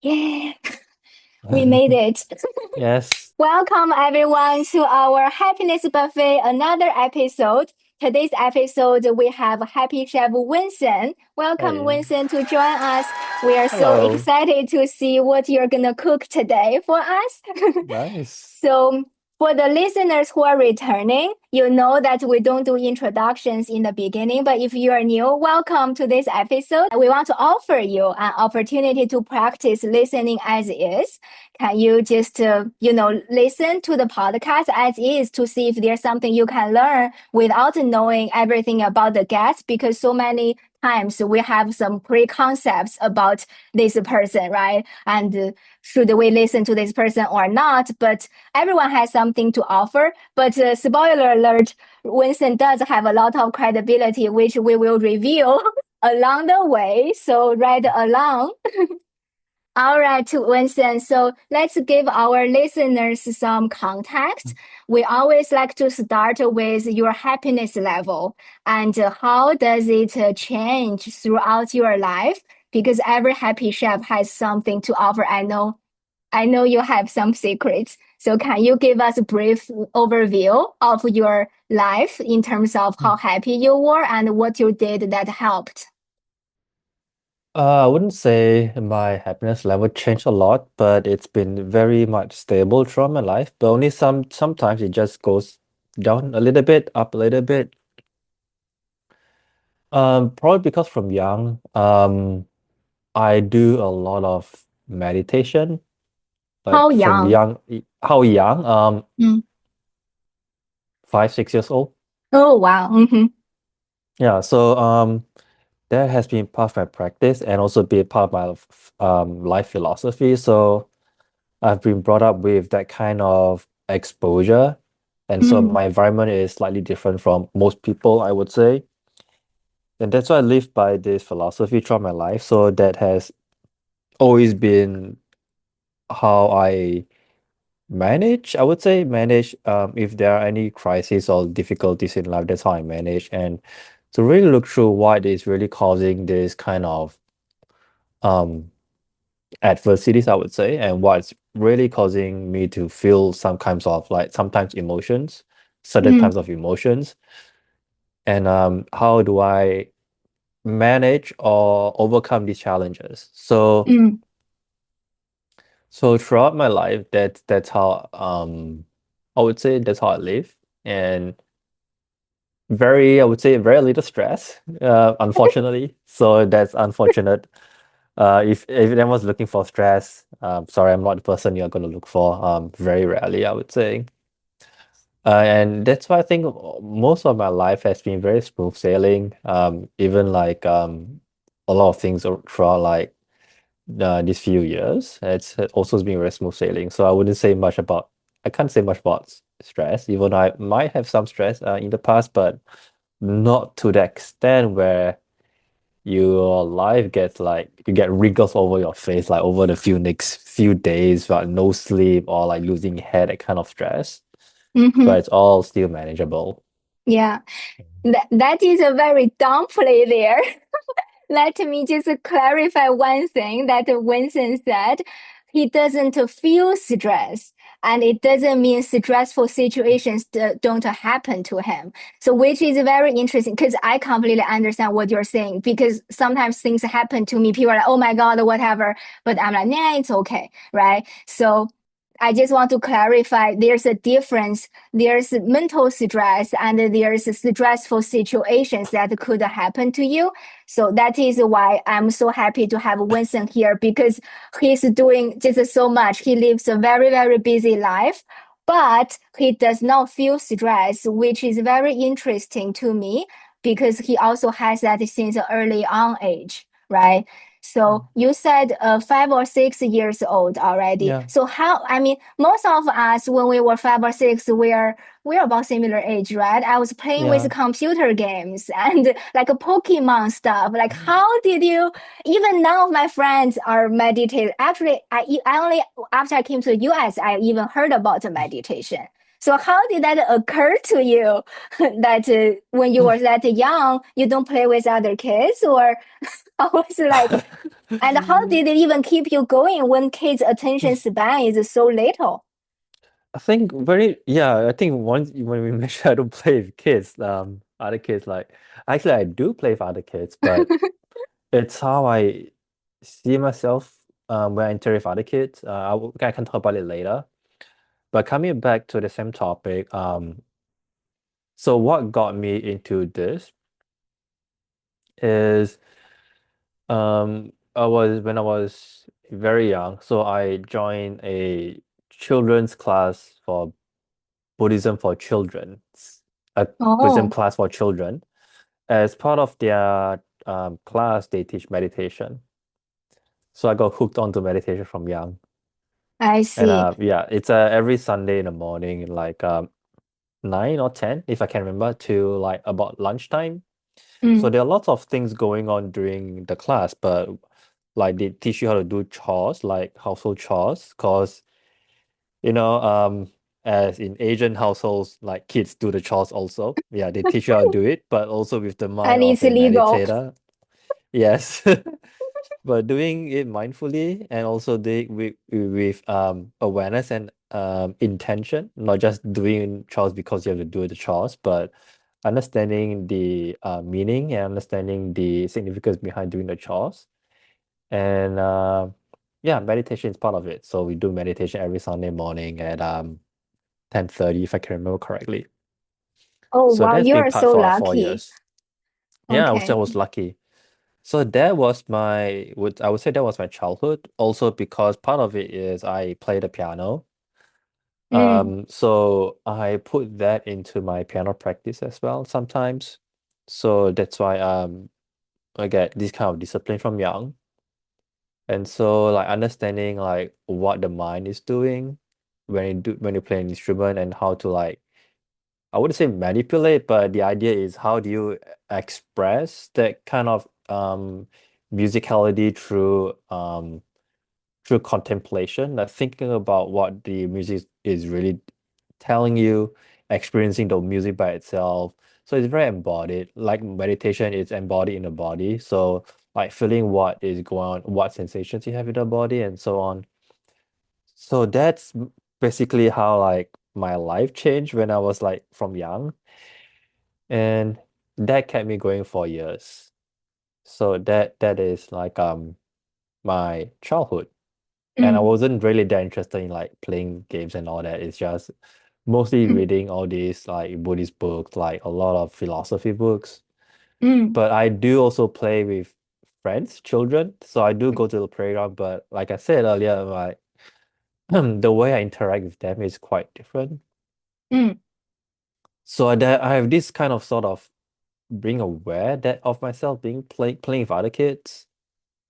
Yeah, we made it. Yes. Welcome everyone to our Happiness Buffet, another episode. Today's episode, we have Happy Chef Winson. Welcome, Hey. Winson, to join us. We are so Hello. excited to see what you're gonna cook today for us. Nice. So, for the listeners who are returning, you know that we don't do introductions in the beginning, but if you are new, welcome to this episode. We want to offer you an opportunity to practice listening as is. Can you just, listen to the podcast as is to see if there's something you can learn without knowing everything about the guest? Because so many times we have some preconcepts about this person, right? And should we listen to this person or not? But everyone has something to offer. But spoiler alert, Winston does have a lot of credibility, which we will reveal along the way. So ride along. All right, Winston. So let's give our listeners some context. We always like to start with your happiness level and how does it change throughout your life? Because every happy chef has something to offer. I know you have some secrets. So can you give us a brief overview of your life in terms of how happy you were and what you did that helped? I wouldn't say my happiness level changed a lot, but it's been very much stable throughout my life. But only sometimes it just goes down a little bit, up a little bit. Probably because from young, I do a lot of meditation, How like from young? young, how young? Mm. 5, 6 years old. Oh, wow. Mm-hmm. Yeah, so that has been part of my practice and also be part of my life philosophy. So I've been brought up with that kind of exposure. And so Mm, my environment is slightly different from most people, I would say. And that's why I live by this philosophy throughout my life. So that has always been how I manage, I would say, manage if there are any crises or difficulties in life, that's how I manage. And to really look through what is really causing this kind of um adversities, I would say, and what's really causing me to feel some kinds of like sometimes emotions, certain mm, types of emotions, and how do I manage or overcome these challenges? mm, So throughout my life, that's how I would say that's how I live, and I would say very little stress, unfortunately. So that's unfortunate. If anyone's looking for stress, sorry, I'm not the person you're gonna look for. Very rarely, I would say. And that's why I think most of my life has been very smooth sailing. Even like a lot of things throughout like these few years, it's also been very smooth sailing. So I can't say much about stress, even though I might have some stress in the past, but not to the extent where your life gets like you get wrinkles over your face like over the next few days, but no sleep or like losing head, that kind of stress. mm-hmm. But it's all still manageable. Yeah, that is a very dumb play there. Let me just clarify one thing that Winston said. He doesn't feel stress, and it doesn't mean stressful situations don't happen to him. So, which is very interesting because I completely understand what you're saying. Because sometimes things happen to me, people are like, "Oh my God," whatever, but I'm like, "Nah, it's okay," right? So. I just want to clarify there's a difference. There's mental stress and there's stressful situations that could happen to you. So that is why I'm so happy to have Winston here because he's doing just so much. He lives a very, very busy life, but he does not feel stress, which is very interesting to me because he also has that since early on age, right? So you said 5 or 6 years old already. Yeah. So how, I mean, most of us when we were 5 or 6, we're about similar age, right? I was playing with Yeah. computer games and like a Pokemon stuff. Like, how did you? Even none of my friends are meditating. Actually, I only after I came to the US, I even heard about the meditation. So how did that occur to you that when you were that young, you don't play with other kids, or I was like, and how did it even keep you going when kids' attention span is so little? I think once when we mentioned I don't play with kids, other kids like actually I do play with other kids, but it's how I see myself when I interact with other kids. I can talk about it later. But coming back to the same topic, so what got me into this is I was when I was very young, so I joined a children's class for Buddhism for children, a Buddhism Oh, class for children. As part of their class, they teach meditation. So I got hooked onto meditation from young. I And see. yeah, it's every Sunday in the morning, like 9 or 10, if I can remember, to like about lunchtime. So Mm. there are lots of things going on during the class, but like they teach you how to do chores, like household chores, because as in Asian households, like kids do the chores also. Yeah, they teach you how to do it, but also with the mind And of it's a legal. meditator. Yes. But doing it mindfully and also with awareness and intention, not just doing chores because you have to do the chores, but understanding the meaning and understanding the significance behind doing the chores. And yeah, meditation is part of it. So we do meditation every Sunday morning at 10:30, if I can remember correctly. Oh, So wow, that's you been are part so for 4 lucky. years. Yeah, I Okay. was lucky. So that was I would say that was my childhood. Also because part of it is I play the piano. Mm. So I put that into my piano practice as well sometimes. So that's why I get this kind of discipline from young. And so like understanding like what the mind is doing when you play an instrument and how to like I wouldn't say manipulate, but the idea is how do you express that kind of musicality through contemplation, like thinking about what the music is really telling you, experiencing the music by itself. So it's very embodied. Like meditation is embodied in the body. So like feeling what is going on, what sensations you have in the body, and so on. So that's basically how like my life changed when I was like from young. And that kept me going for years. So that is like my childhood. And I Mm. wasn't really that interested in like playing games and all that. It's just mostly Mm. reading all these like Buddhist books, like a lot of philosophy books. Mm. But I do also play with friends, children. So I do go to the playground, but like I said earlier, like the way I interact with them is quite different. Mm. So that I have this kind of sort of being aware that of myself being playing with other kids.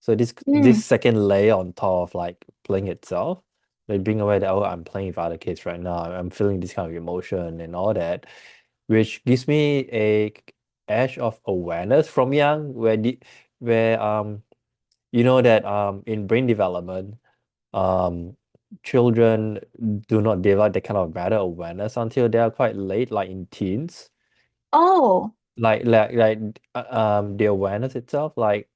So this Mm. second layer on top of like playing itself, like being aware that oh I'm playing with other kids right now. I'm feeling this kind of emotion and all that, which gives me a edge of awareness from young where you know that in brain development um children do not develop that kind of meta awareness until they are quite late, like in teens. Oh, The awareness itself, like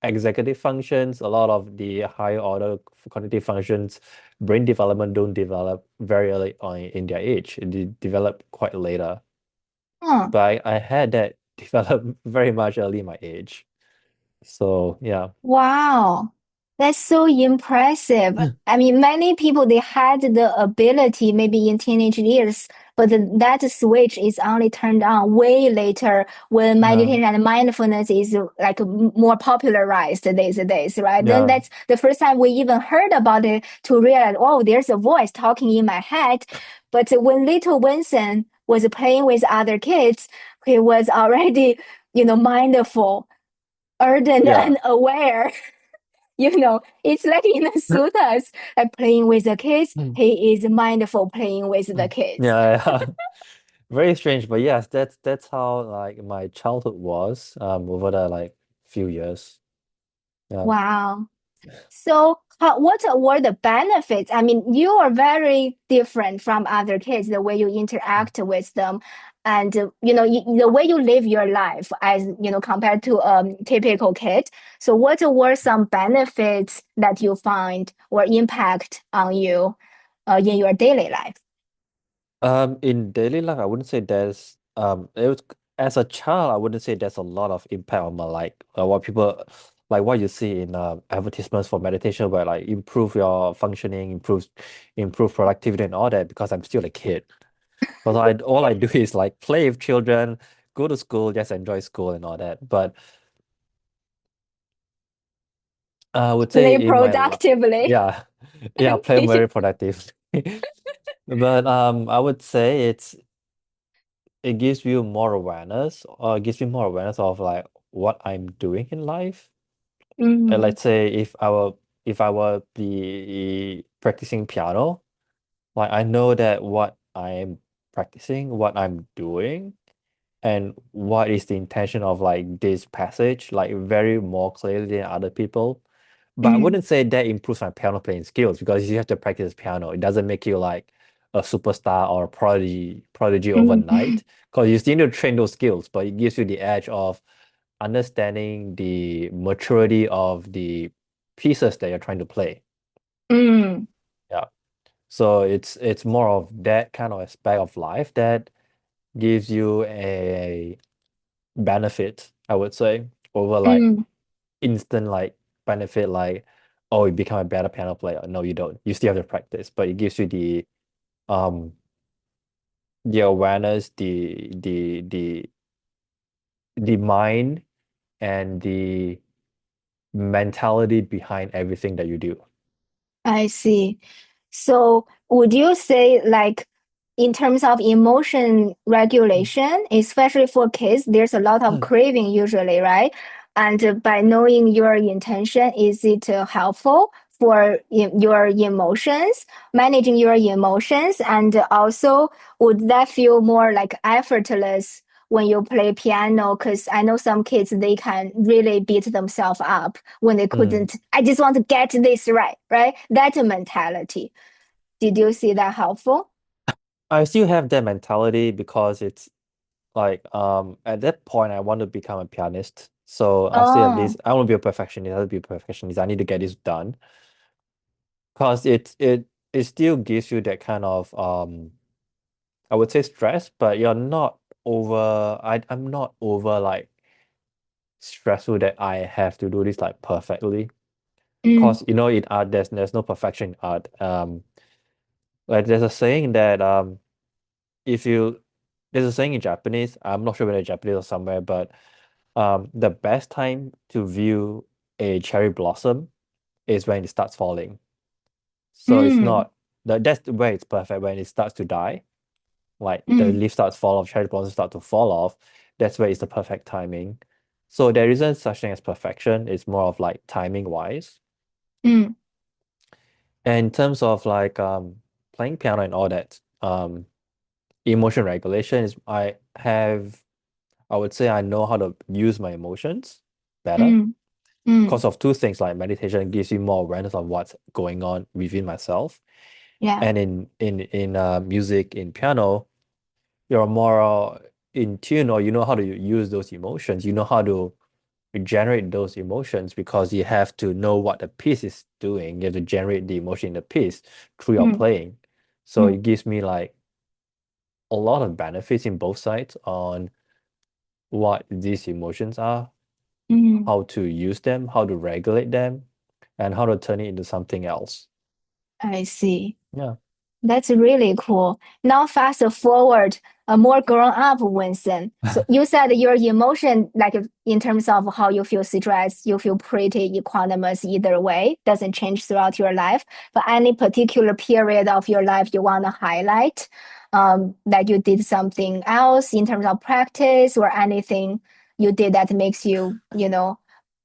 executive functions, a lot of the higher order cognitive functions, brain development don't develop very early on in their age. They develop quite later. huh. But I had that develop very much early in my age. So yeah. Wow, that's so impressive. I mean, many people they had the ability maybe in teenage years, but that switch is only turned on way later when Yeah. meditation and mindfulness is like more popularized these days, right? Then Yeah. that's the first time we even heard about it to realize, oh, there's a voice talking in my head. But when little Winston was playing with other kids, he was already, mindful, ardent, Yeah. and aware. It's like in the suttas, like playing with the kids, Mm. he is mindful playing with the kids. Yeah, yeah. Very strange, but yes, that's how like my childhood was over the like few years. Yeah. Wow. So, what were the benefits? I mean, you are very different from other kids, the way you interact with them, and the way you live your life, as compared to a typical kid. So, what were some benefits that you find or impact on you in your daily life? In daily life, I wouldn't say it was as a child, I wouldn't say there's a lot of impact on my life. What people like what you see in advertisements for meditation where like improve your functioning, improve productivity and all that because I'm still a kid. Because I all I do is like play with children, go to school, just enjoy school and all that. But I would say Play in my productively. yeah, yeah, play very productive. But I would say it gives you more awareness, or it gives me more awareness of like what I'm doing in life. And Mm, let's say if I were be practicing piano, like I know that what I'm practicing, what I'm doing, and what is the intention of like this passage, like very more clearly than other people. But I mm, wouldn't say that improves my piano playing skills because you have to practice piano. It doesn't make you like a superstar or a prodigy mm, overnight because you still need to train those skills, but it gives you the edge of understanding the maturity of the pieces that you're trying to play. mm, Yeah. So it's more of that kind of aspect of life that gives you a benefit, I would say, over like mm. instant like benefit like oh you become a better piano player. No, you don't. You still have to practice, but it gives you um the awareness, the mind and the mentality behind everything that you do. I see. So, would you say, like, in terms of emotion regulation, especially for kids, there's a lot of craving usually, right? And by knowing your intention, is it helpful for your emotions, managing your emotions? And also, would that feel more like effortless when you play piano? Because I know some kids, they can really beat themselves up when they Mm. couldn't. I just want to get this right, right? That mentality. Did you see that helpful? I still have that mentality because it's like at that point I want to become a pianist. So I still have this, Oh, I want to be a perfectionist, I want to be a perfectionist. I need to get this done. Because it still gives you that kind of I would say stress, but you're not over I'm not over like stressful that I have to do this like perfectly. mm, Because you know in art there's no perfection in art. Like there's a saying that if you there's a saying in Japanese, I'm not sure whether it's Japanese or somewhere, but the best time to view a cherry blossom is when it starts falling. So it's mm, not that's where it's perfect when it starts to die. Like the mm, leaf starts to fall off, cherry blossoms start to fall off. That's where it's the perfect timing. So there isn't such thing as perfection. It's more of like timing wise. mm, And in terms of like playing piano and all that, emotion regulation is I would say I know how to use my emotions better mm, mm. because of two things like meditation gives you more awareness of what's going on within myself. Yeah. And in music, in piano, you're more in tune or you know how to use those emotions. You know how to generate those emotions because you have to know what the piece is doing. You have to generate the emotion in the piece through your Mm, playing. So mm, it gives me like a lot of benefits in both sides on what these emotions are, mm. how to use them, how to regulate them, and how to turn it into something else. I see. Yeah. That's really cool. Now, fast forward, a more grown up Winston. So you said your emotion, like in terms of how you feel stressed, you feel pretty equanimous either way, doesn't change throughout your life. But any particular period of your life you want to highlight, that you did something else in terms of practice or anything you did that makes you,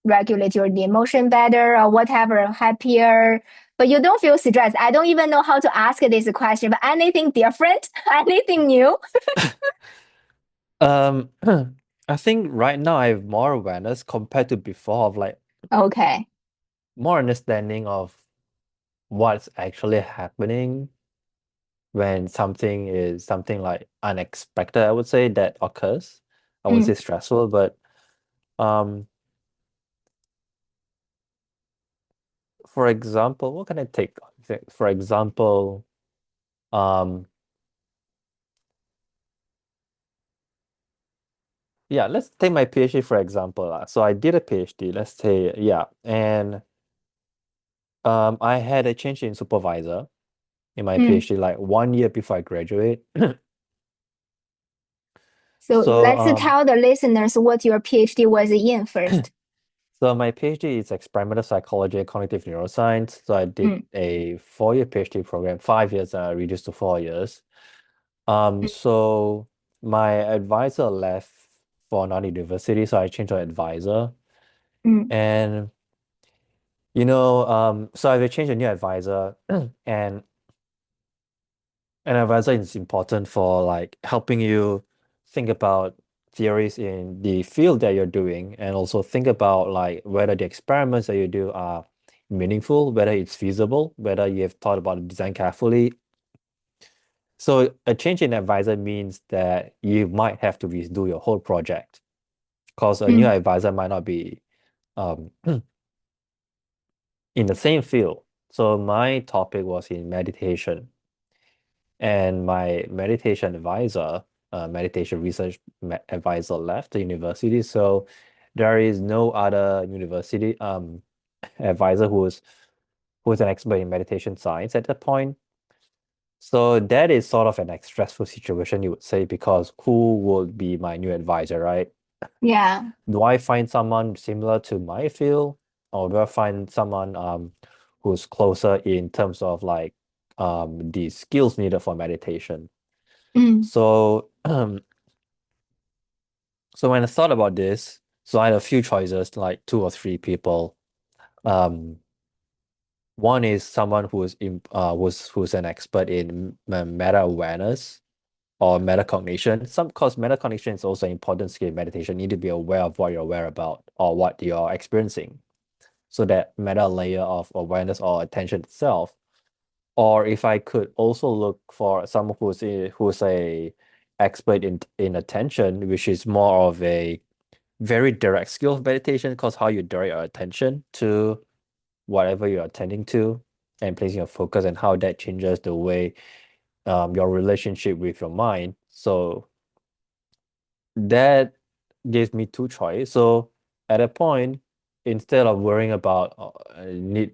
regulate your emotion better or whatever, happier, but you don't feel stressed. I don't even know how to ask this question, but anything different? Anything new? Um, I think right now I have more awareness compared to before of like Okay. more understanding of what's actually happening when something like unexpected, I would say, that occurs. I wouldn't say Mm, stressful, but um, for example, what can I take? For example, um, yeah, let's take my PhD for example. So I did a PhD, let's say, yeah, and I had a change in supervisor in my mm. PhD like 1 year before I graduate. So So let's tell the listeners what your PhD was in first. so my PhD is experimental psychology and cognitive neuroscience. So I did Mm, a 4 year PhD program, 5 years, reduced to 4 years. mm, So my advisor left for another university, so I changed to advisor. mm, And so I changed a new advisor, and an advisor is important for like helping you think about theories in the field that you're doing, and also think about like whether the experiments that you do are meaningful, whether it's feasible, whether you have thought about the design carefully. So a change in advisor means that you might have to redo your whole project because a new mm. advisor might not be um, in the same field. So my topic was in meditation, and my meditation advisor, meditation research advisor left the university. So there is no other university advisor who's an expert in meditation science at that point. So that is sort of an stressful situation, you would say, because who would be my new advisor, right? Yeah. Do I find someone similar to my field, or do I find someone who's closer in terms of like the skills needed for meditation? Mm, So so when I thought about this, so I had a few choices, like two or three people. Um, One is someone who's an expert in meta awareness or metacognition. Some cause metacognition is also an important skill in meditation. You need to be aware of what you're aware about or what you're experiencing. So that meta layer of awareness or attention itself. Or if I could also look for someone who's a expert in attention, which is more of a very direct skill of meditation, because how you direct your attention to whatever you're attending to and placing your focus, and how that changes the way your relationship with your mind. So that gives me two choices. So at a point, instead of worrying about need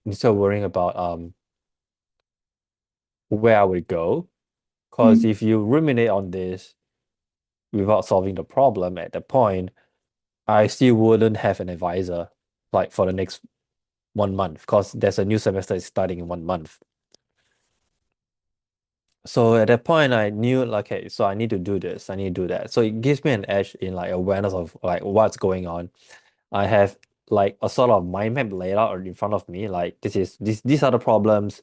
instead of worrying about where I would go, because mm. if you ruminate on this without solving the problem at that point, I still wouldn't have an advisor like for the next 1 month, because there's a new semester is starting in 1 month. So at that point, I knew like, okay, so I need to do this, I need to do that. So it gives me an edge in like awareness of like what's going on. I have like a sort of mind map laid out in front of me. Like these are the problems,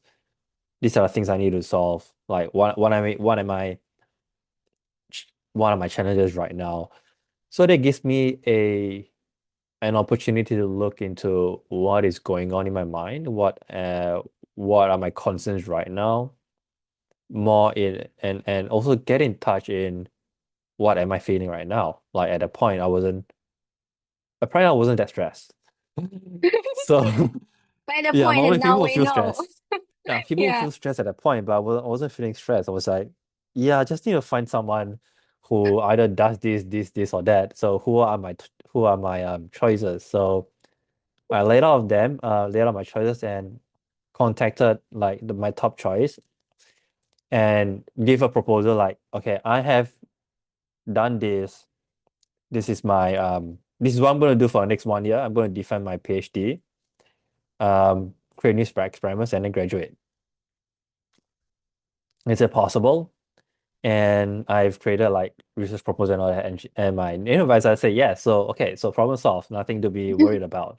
these are the things I need to solve. Like what are my challenges right now. So that gives me a an opportunity to look into what is going on in my mind, what are my concerns right now, more in and also get in touch in what am I feeling right now. Like at that point, apparently I wasn't that stressed. So By the yeah, point, normally people now will we feel know. stressed. Yeah, people will Yeah. feel stressed at that point, but I wasn't feeling stressed. I was like, yeah, I just need to find someone who either does this, or that. So who are my choices? So I laid out my choices and contacted like my top choice and give a proposal like, okay, I have done this. This is what I'm going to do for the next 1 year. I'm going to defend my PhD, create new experiments, and then graduate. Is it possible? And I've created like research proposal and all that, and my advisor say yes. So okay, so problem solved, nothing to be worried about.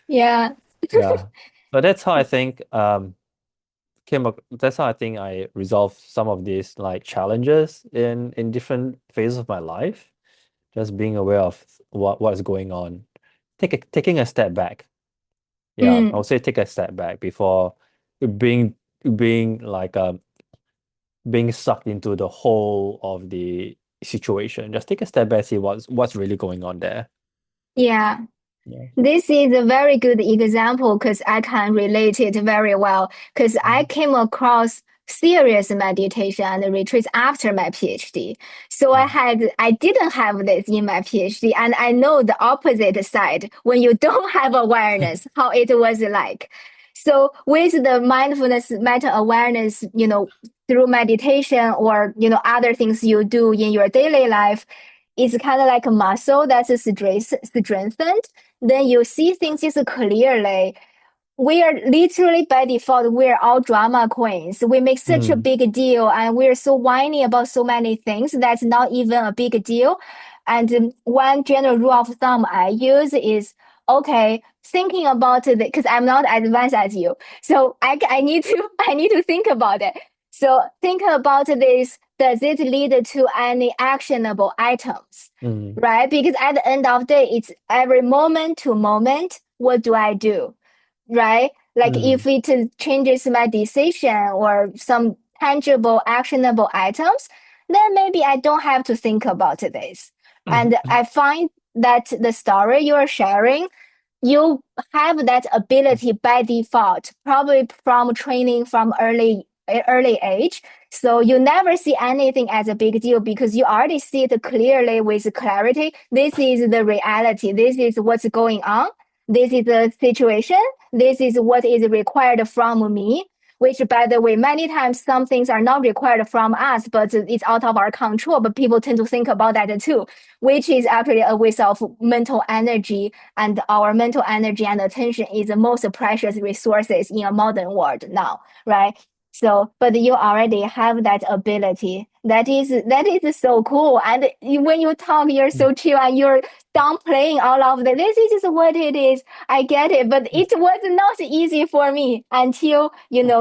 Yeah. Yeah. So that's how I think that's how I think I resolved some of these like challenges in different phases of my life. Just being aware of what is going on, taking a step back. Yeah, I would say take a step back before being being like being sucked into the whole of the situation. Just take a step back, see what's really going on there. Yeah. Yeah. This is a very good example because I can relate it very well because I Mhm. came across serious meditation and retreats after my PhD. So Mm. I didn't have this in my PhD, and I know the opposite side when you don't have awareness, how it was like. So with the mindfulness meta awareness, through meditation or, other things you do in your daily life, it's kind of like a muscle that's strengthened, then you see things just clearly. We are literally by default, we're all drama queens. We make such a Mm. big deal and we're so whiny about so many things that's not even a big deal. And one general rule of thumb I use is okay, thinking about it because I'm not as advanced as you. So I need to I need to think about it. So think about this. Does it lead to any actionable items? Mm. Right? Because at the end of the day, it's every moment to moment. What do I do? Right? Like Mm. if it changes my decision or some tangible, actionable items, then maybe I don't have to think about this. And I find that the story you are sharing, you have that ability by default, probably from training from early age. So you never see anything as a big deal because you already see it clearly with clarity. This is the reality. This is what's going on. This is the situation. This is what is required from me. Which, by the way, many times some things are not required from us, but it's out of our control. But people tend to think about that too, which is actually a waste of mental energy, and our mental energy and attention is the most precious resources in a modern world now, right? So, but you already have that ability. That is so cool. And when you talk, you're so chill and you're downplaying all of that. This is just what it is. I get it, but it was not easy for me until,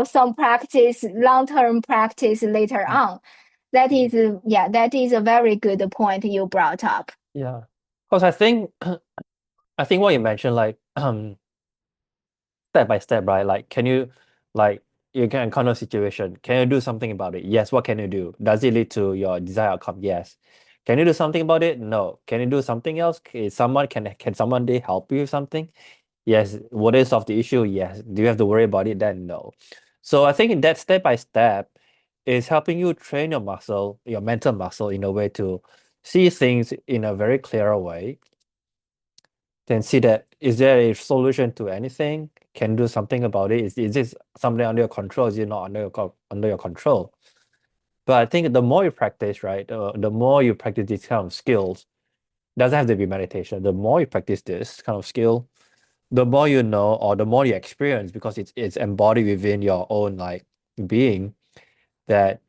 some practice, long-term practice later on. That is, yeah, that is a very good point you brought up. Yeah. Because I think what you mentioned, like step by step, right? Like, can you, like, you can encounter a situation. Can you do something about it? Yes. What can you do? Does it lead to your desired outcome? Yes. Can you do something about it? No. Can you do something else? Can someone they help you with something? Yes. Would it solve the issue? Yes. Do you have to worry about it? Then no. So I think that step by step is helping you train your muscle, your mental muscle, in a way to see things in a very clear way, then see that is there a solution to anything? Can do something about it? Is this something under your control? Is it not under your control? But I think the more you practice, right, the more you practice these kind of skills, doesn't have to be meditation. The more you practice this kind of skill, the more you know, or the more you experience, because it's embodied within your own like being, that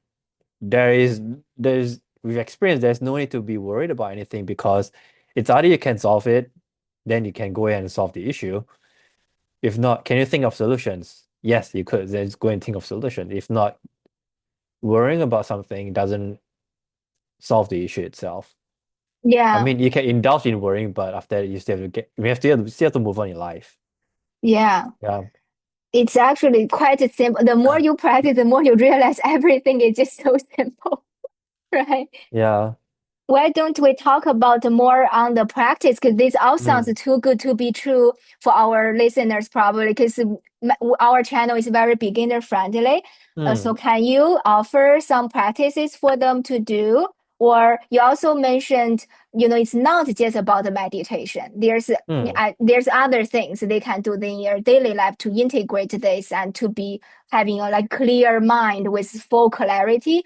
there is there's with experience, there's no need to be worried about anything, because it's either you can solve it, then you can go ahead and solve the issue. If not, can you think of solutions? Yes, you could. Then just go and think of solution. If not, worrying about something doesn't solve the issue itself. I Yeah, mean, you can indulge in worrying, but after that, you still have to still have to move on in life. yeah. Yeah. It's actually quite simple. The more you practice, the more you realize everything is just so simple, right? Yeah. Why don't we talk about more on the practice? Because this all sounds Mm. too good to be true for our listeners, probably, because our channel is very beginner friendly. So, Mm. can you offer some practices for them to do? Or you also mentioned, it's not just about the meditation. Mm. There's other things they can do in their daily life to integrate this and to be having a like clear mind with full clarity.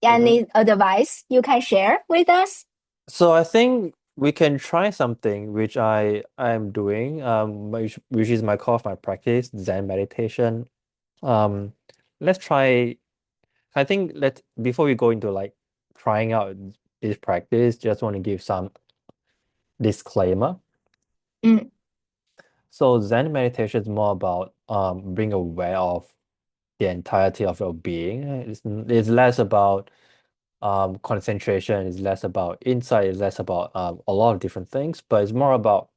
Mhm. Any advice you can share with us? So I think we can try something which I'm doing, which is my core of my practice, Zen meditation. Um, let's try. I think let before we go into like trying out this practice, just want to give some disclaimer. Mm, So Zen meditation is more about being aware of the entirety of your being. It's less about concentration, it's less about insight, it's less about a lot of different things, but it's more about,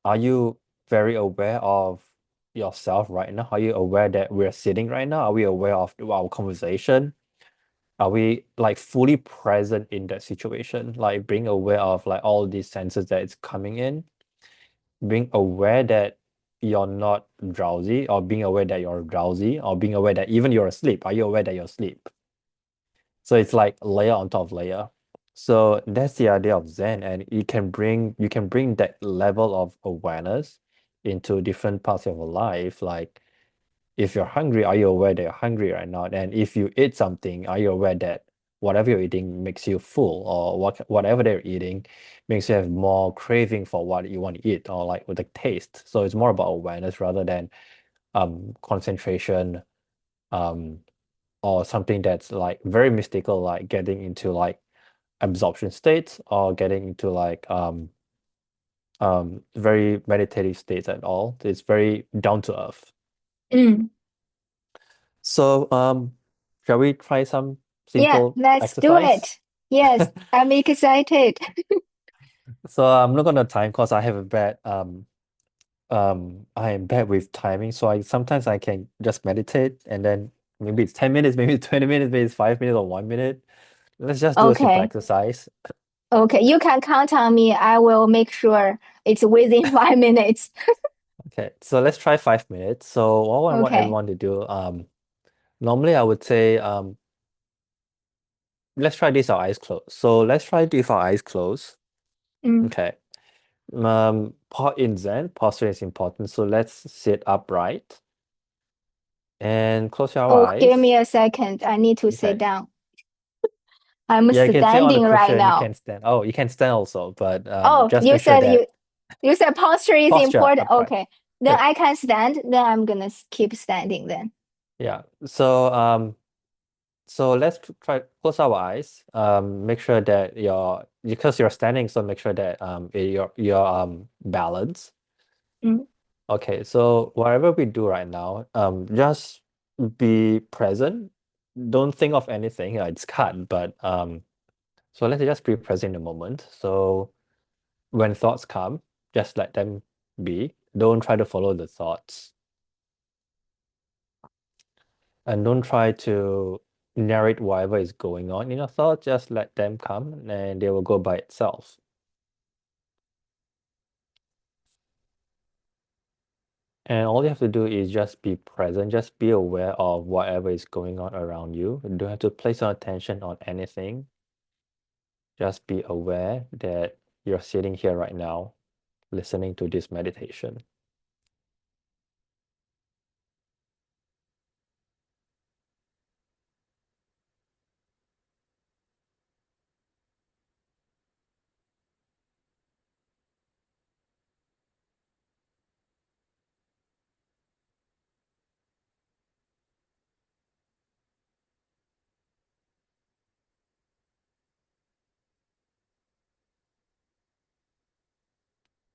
are you very aware of yourself right now? Are you aware that we're sitting right now? Are we aware of our conversation? Are we like fully present in that situation? Like being aware of like all these senses that it's coming in, being aware that you're not drowsy, or being aware that you're drowsy, or being aware that even you're asleep. Are you aware that you're asleep? So it's like layer on top of layer. So that's the idea of Zen, and you can bring that level of awareness into different parts of your life. Like if you're hungry, are you aware that you're hungry right now? And if you eat something, are you aware that whatever you're eating makes you full, or whatever they're eating makes you have more craving for what you want to eat, or like with the taste. So it's more about awareness rather than concentration, um or something that's like very mystical, like getting into like absorption states, or getting into like very meditative states at all. It's very down to earth. Mm. So shall we try some Yeah, simple let's do exercise? it. Yes, I'm excited. So I'm not gonna time because I have a bad I am bad with timing. So I sometimes I can just meditate, and then maybe it's 10 minutes, maybe it's 20 minutes, maybe it's 5 minutes or 1 minute. Let's just do a simple Okay. exercise. Okay, you can count on me. I will make sure it's within 5 minutes. Okay, so let's try 5 minutes. So what I want Okay. everyone to do, normally I would say, let's try this our eyes closed. So let's try this our eyes closed. Mm. Okay. In Zen, posture is important. So let's sit upright and close your Oh, give me eyes. a second. I need to sit Okay. down. I'm Yeah, you can sit on the standing right cushion. You now. can stand. Oh, you can stand also, but Oh, just make sure that you said posture is posture important. upright. Okay. Then I can stand. Then I'm gonna keep standing then. Yeah. So let's try close our eyes. Make sure that because you're standing, so make sure that you're balanced. Mm. Okay, so whatever we do right now, just be present. Don't think of anything. It's hard, but so let's just be present in the moment. So when thoughts come, just let them be. Don't try to follow the thoughts, and don't try to narrate whatever is going on in your thoughts. Just let them come, and they will go by itself. And all you have to do is just be present, just be aware of whatever is going on around you. You don't have to place your attention on anything. Just be aware that you're sitting here right now, listening to this meditation.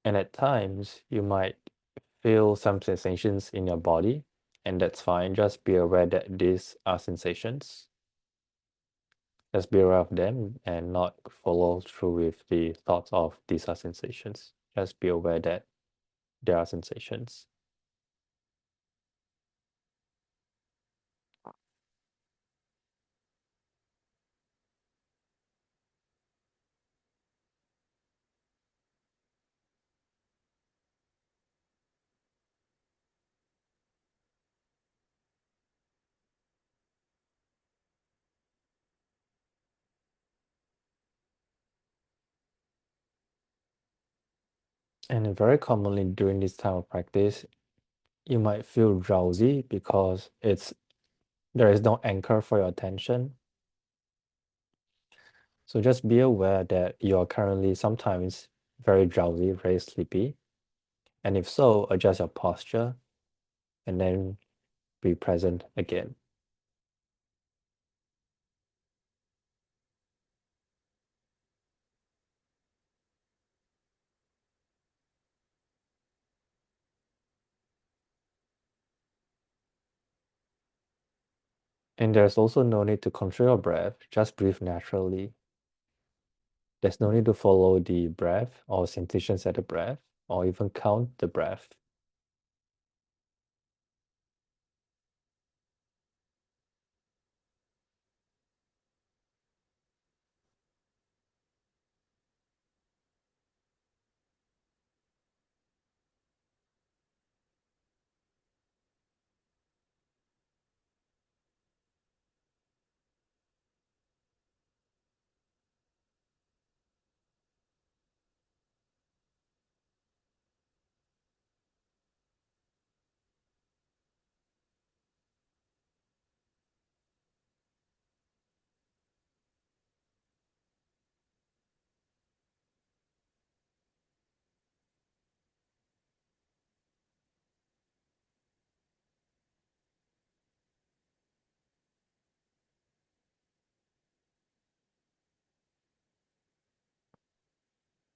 And at times, you might feel some sensations in your body, and that's fine. Just be aware that these are sensations. Just be aware of them and not follow through with the thoughts of these are sensations. Just be aware that there are sensations. And very commonly during this time of practice, you might feel drowsy because there is no anchor for your attention. So just be aware that you are currently sometimes very drowsy, very sleepy. And if so, adjust your posture and then be present again. And there's also no need to control your breath, just breathe naturally. There's no need to follow the breath or sensations at the breath or even count the breath.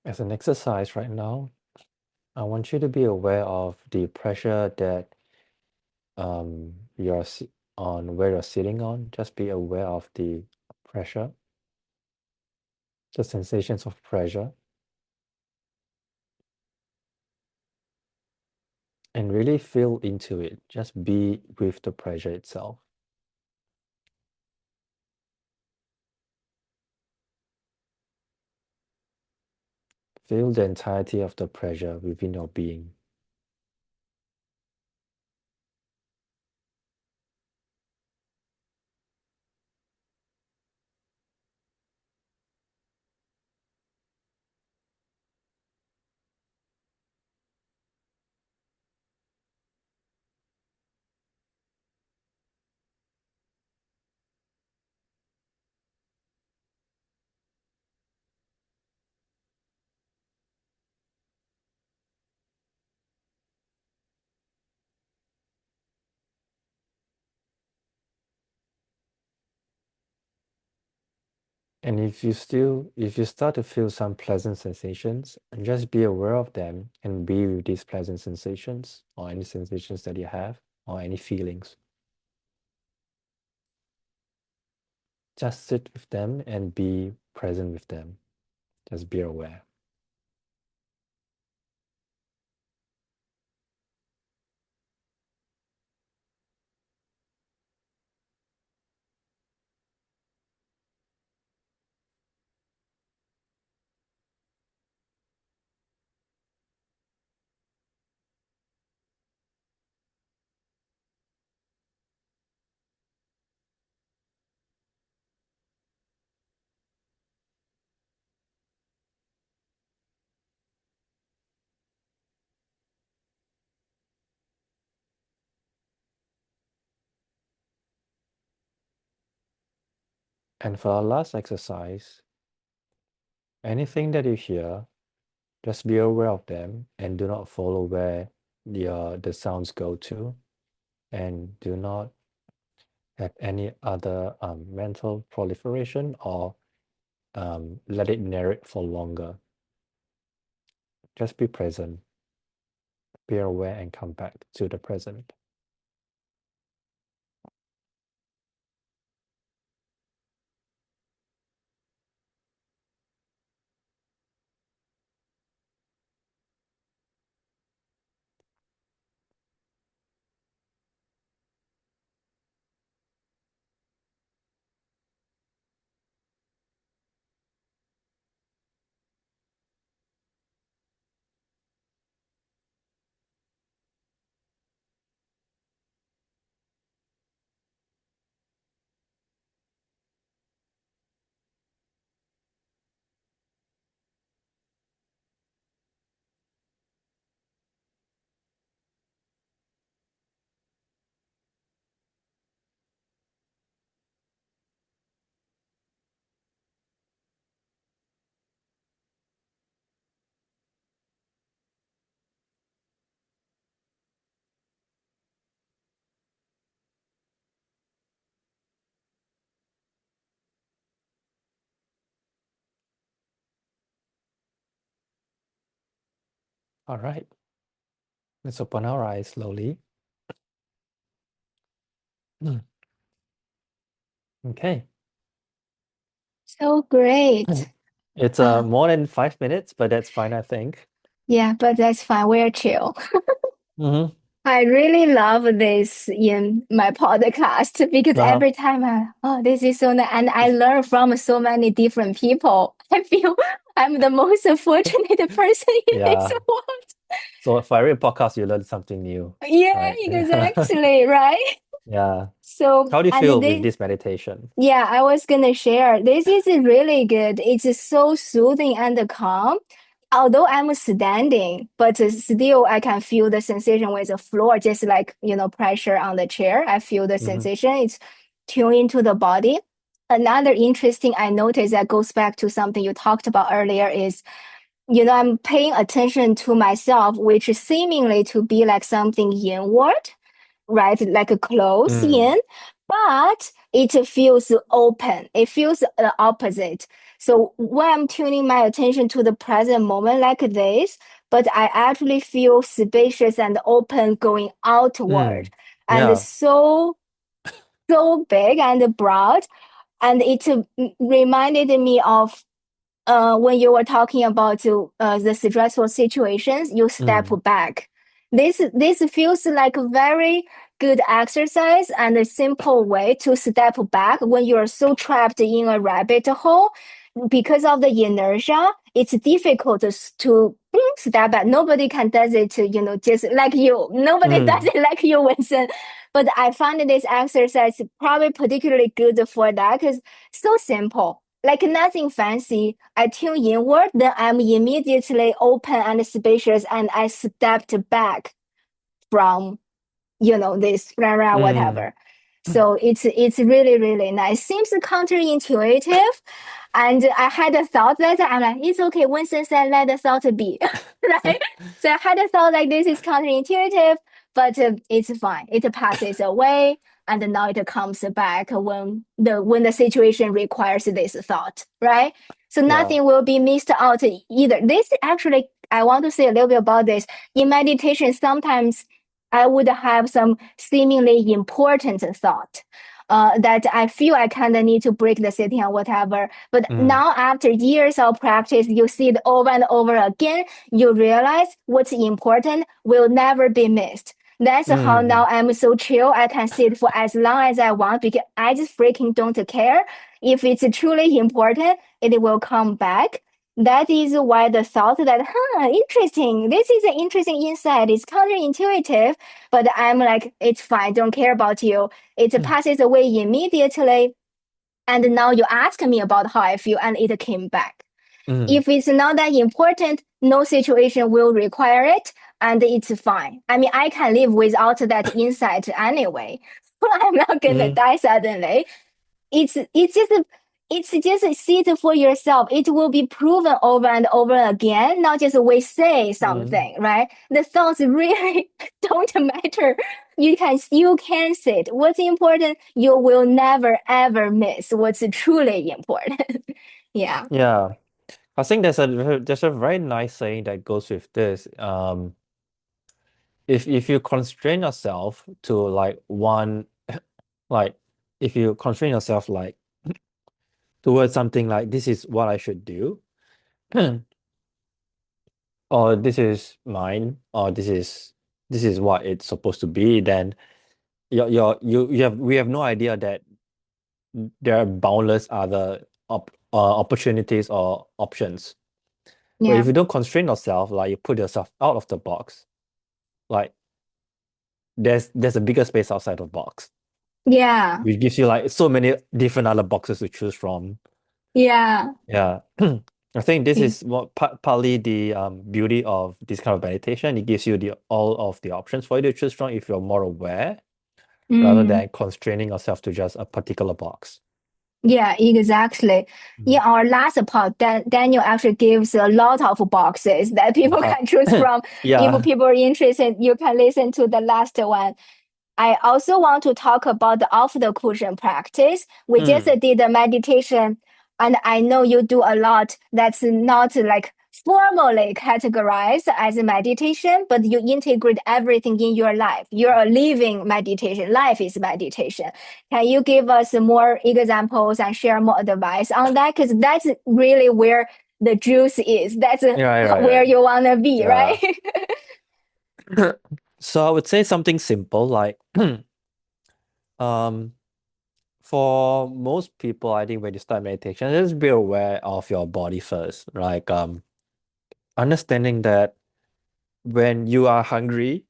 As an exercise right now, I want you to be aware of the pressure that you're on where you're sitting on. Just be aware of the pressure, the sensations of pressure, and really feel into it. Just be with the pressure itself. Feel the entirety of the pressure within your being. And if you start to feel some pleasant sensations, just be aware of them and be with these pleasant sensations or any sensations that you have or any feelings. Just sit with them and be present with them. Just be aware. And for our last exercise, anything that you hear, just be aware of them and do not follow where the sounds go to, and do not have any other mental proliferation or let it narrate for longer. Just be present, be aware, and come back to the present. All right, let's open our eyes slowly. Okay. So great. It's Ah, more than 5 minutes, but that's fine, I think. yeah, but that's fine. We're chill. Mm-hmm. I really love this in my podcast because Uh-huh. every time this is so nice, and I learn from so many different people. I feel I'm the most fortunate person in this Yeah. world. So for every podcast, you learn something new, Yeah, right? exactly, right? Yeah. So, How do you and feel with this, this meditation? yeah, I was gonna share. This is really good. It's so soothing and calm. Although I'm standing, but still I can feel the sensation with the floor, just like, pressure on the chair. I feel the Mm-hmm. sensation. It's tuned into the body. Another interesting I noticed that goes back to something you talked about earlier is, I'm paying attention to myself, which is seemingly to be like something inward, right? Like a close Mm. in. but it feels open. It feels the opposite. So when I'm tuning my attention to the present moment like this, but I actually feel spacious and open going outward, and Yeah. so big and broad. And it reminded me of when you were talking about the stressful situations, you step Mm. back. This feels like a very good exercise and a simple way to step back when you are so trapped in a rabbit hole. Because of the inertia, it's difficult to step back. Nobody can does it, just like you. Nobody does Mm. it like you, Winston. But I find this exercise probably particularly good for that because so simple, like nothing fancy. I tune inward, then I'm immediately open and spacious, and I stepped back from this rah rah Mm. whatever. So it's really really nice. Seems counterintuitive, and I had a thought that I'm like, it's okay. Winston said, let the thought be, right? So I had a thought like this is counterintuitive, but it's fine. It passes away, and now it comes back when the situation requires this thought, right? So Yeah. nothing will be missed out either. This actually, I want to say a little bit about this. In meditation, sometimes I would have some seemingly important thought that I feel I kind of need to break the sitting or whatever. But Mm. now, after years of practice, you see it over and over again. You realize what's important will never be missed. That's how now Mm. I'm so chill. I can sit for as long as I want because I just freaking don't care. If it's truly important, it will come back. That is why the thought that, interesting. This is an interesting insight. It's counterintuitive, but I'm like, it's fine. Don't care about you. It passes away immediately. And now you ask me about how I feel, and it came back. Mm. If it's not that important, no situation will require it, and it's fine. I mean, I can live without that insight anyway. I'm not gonna Mm. die suddenly. It's just see it for yourself. It will be proven over and over again, not just we say Mm. something, right? The thoughts really don't matter. You can see it. What's important, you will never ever miss what's truly important. Yeah. Yeah. I think there's a very nice saying that goes with this. If you constrain yourself to like one like if you constrain yourself like towards something like this is what I should do, or this is mine, or this is what it's supposed to be, then you have we have no idea that there are boundless other opportunities or options. But Yeah. if you don't constrain yourself, like you put yourself out of the box, like there's a bigger space outside of the box, Yeah. which gives you like so many different other boxes to choose from. Yeah. Yeah. I think this is what partly the beauty of this kind of meditation. It gives you the all of the options for you to choose from if you're more aware rather Mm. than constraining yourself to just a particular box. Yeah, exactly. In Mm. our last part, Daniel actually gives a lot of boxes that people Uh-huh. can choose from. If Yeah. people are interested, you can listen to the last one. I also want to talk about the off the cushion practice. We just Mm. did a meditation, and I know you do a lot that's not like formally categorized as a meditation, but you integrate everything in your life. You're a living meditation. Life is meditation. Can you give us more examples and share more advice on that? Because that's really where the juice is. That's Right, right, where right. you want to be, right? Yeah. So I would say something simple like um for most people, I think when you start meditation, just be aware of your body first. Like understanding that when you are hungry,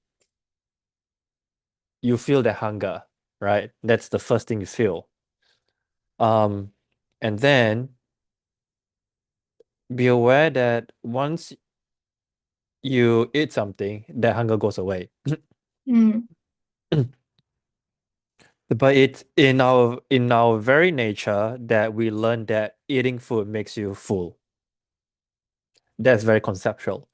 you feel the hunger, right? That's the first thing you feel. Um, and then be aware that once you eat something, that hunger goes away. Mm. But it's in our very nature that we learn that eating food makes you full. That's very conceptual.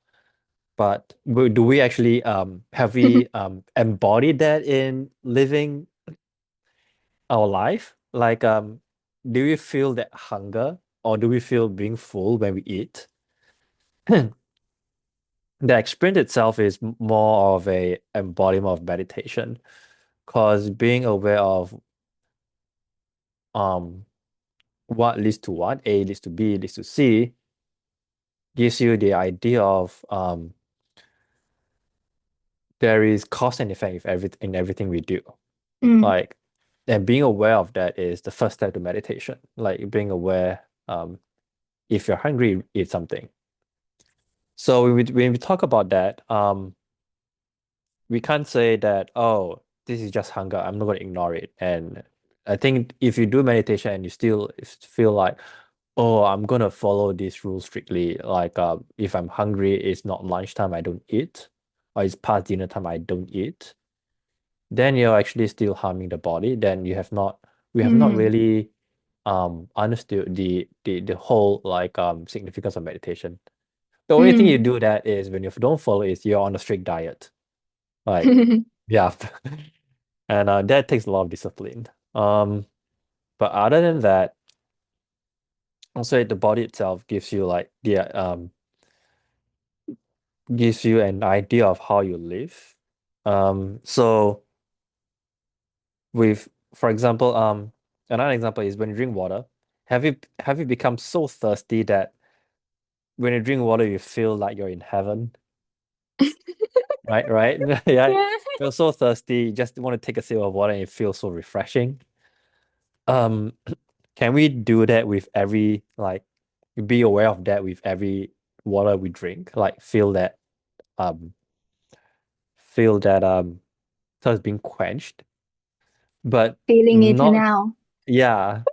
But do we actually have we embodied that in living our life? Like, do we feel that hunger or do we feel being full when we eat? The experience itself is more of a embodiment of meditation, because being aware of um what leads to what, A leads to B leads to C, gives you the idea of there is cause and effect in everything we do. Mm. Like, and being aware of that is the first step to meditation. Like being aware, if you're hungry, eat something. So when we talk about that, we can't say that, oh, this is just hunger, I'm not going to ignore it. And I think if you do meditation and you still feel like, oh, I'm going to follow this rule strictly, like if I'm hungry, it's not lunchtime, I don't eat, or it's past dinner time, I don't eat, then you're actually still harming the body. Then we have not Mm. really understood the whole like significance of meditation. The only thing you Mm. do that is when you don't follow is you're on a strict diet. Like, yeah. And that takes a lot of discipline. But other than that, also the body itself gives you like gives you an idea of how you live. So with, for example, another example is when you drink water, have you become so thirsty that when you drink water you feel like you're in heaven? Right? Yeah. Yeah. You're so thirsty, you just want to take a sip of water and it feels so refreshing. Um, can we do that with every like be aware of that with every water we drink? Like um feel that thirst being quenched, but Feeling it not, now. yeah.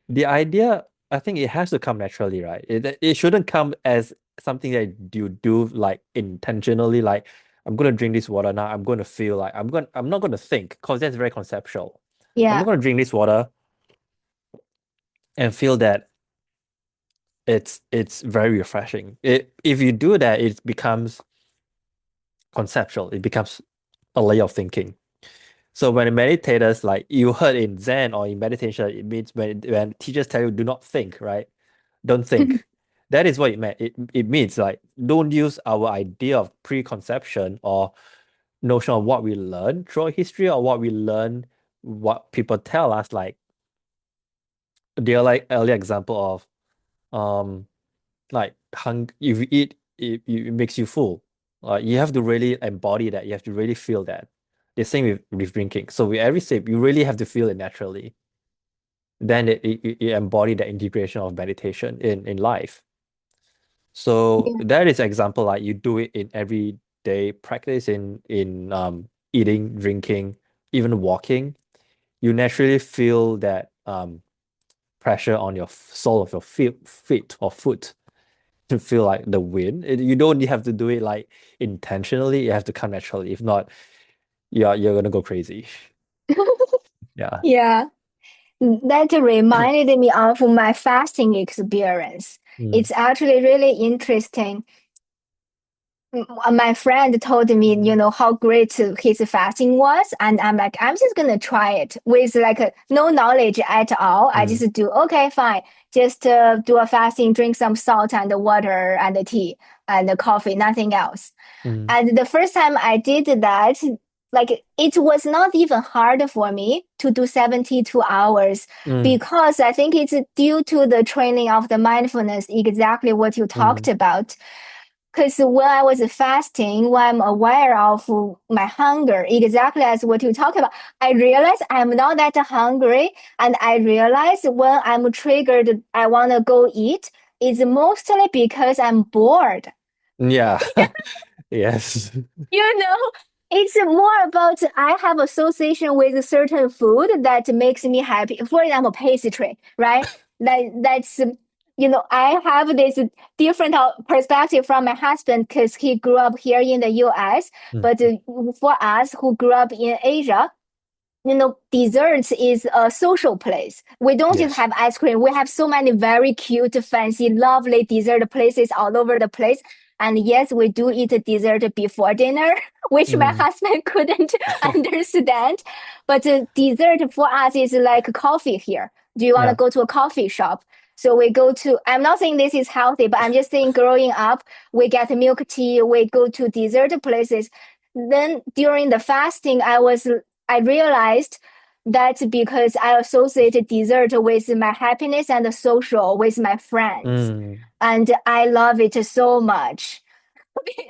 The idea, I think it has to come naturally, right? It shouldn't come as something that you do like intentionally, like I'm gonna drink this water now, I'm gonna feel like I'm not gonna think, because that's very conceptual. I'm not Yeah. gonna drink this water and feel that it's very refreshing. If you do that, it becomes conceptual, it becomes a layer of thinking. So when meditators, like you heard in Zen or in meditation, it means when teachers tell you do not think, right? Don't think. That is what it meant. It means like don't use our idea of preconception or notion of what we learn through history or what we learn, what people tell us. Like the like early example of like if you eat, it makes you full. You have to really embody that. You have to really feel that. The same with drinking. So with every sip, you really have to feel it naturally. Then it embody the integration of meditation in life. So Yeah. that is example, like you do it in everyday practice in eating, drinking, even walking. You naturally feel that pressure on your sole of your feet or foot to feel like the wind. You don't have to do it like intentionally. You have to come naturally. If not, you're gonna go crazy. Yeah. Yeah. That reminded me of my fasting experience. Mm, It's actually really interesting. My friend told me, how great his fasting was, and I'm like, I'm just gonna try it with like no knowledge at all. I mm, just do okay, fine. Just do a fasting, drink some salt and water and tea and coffee, nothing else. mm, And the first time I did that, like it was not even hard for me to do 72 hours mm, because I think it's due to the training of the mindfulness, exactly what you talked mm, about. Because when I was fasting, when I'm aware of my hunger, exactly as what you talk about, I realize I'm not that hungry. And I realize when I'm triggered, I want to go eat, it's mostly because I'm bored. yeah. Yes. You know, it's more about I have association with a certain food that makes me happy. For example, pastry, right? That's I have this different perspective from my husband because he grew up here in the U.S. Mm, But for us who grew up in Asia, desserts is a social place. We don't just yes. have ice cream. We have so many very cute, fancy, lovely dessert places all over the place. And yes, we do eat dessert before dinner, which my husband couldn't understand. But dessert for us is like coffee here. Do you want to Yeah. go to a coffee shop? So we go to, I'm not saying this is healthy, but I'm just saying growing up, we get milk tea, we go to dessert places. Then during the fasting, I realized that because I associated dessert with my happiness and social with my friends. Mm. And I love it so much.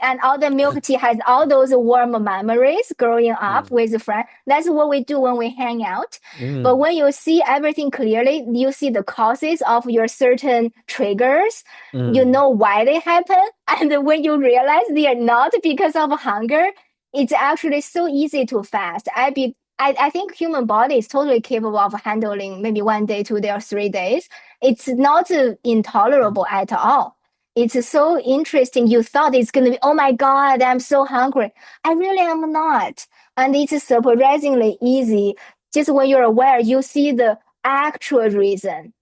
And all the milk tea has all those warm memories growing up Mm. with friends. That's what we do when we hang out. But Mm. when you see everything clearly, you see the causes of your certain triggers, you Mm. know why they happen. And when you realize they are not because of hunger, it's actually so easy to fast. I think human body is totally capable of handling maybe 1 day, 2 day, or 3 days. It's not intolerable at all. It's so interesting. You thought it's going to be, oh my God, I'm so hungry. I really am not. And it's surprisingly easy. Just when you're aware, you see the actual reason,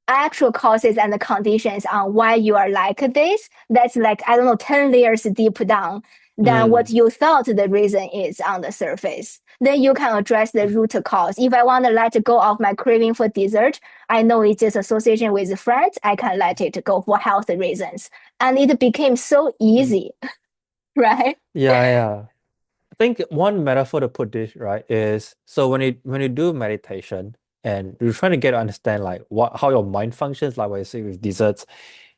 actual causes and the conditions on why you are like this. That's like, I don't know, 10 layers deep down than what Mm. you thought the reason is on the surface. Then you can address the root cause. If I want to let go of my craving for dessert, I know it's just association with friends. I can let it go for health reasons. And it became so Mm. easy, right? Yeah, yeah. I think one metaphor to put this right is so when you do meditation and you're trying to get to understand like how your mind functions, like what you say with desserts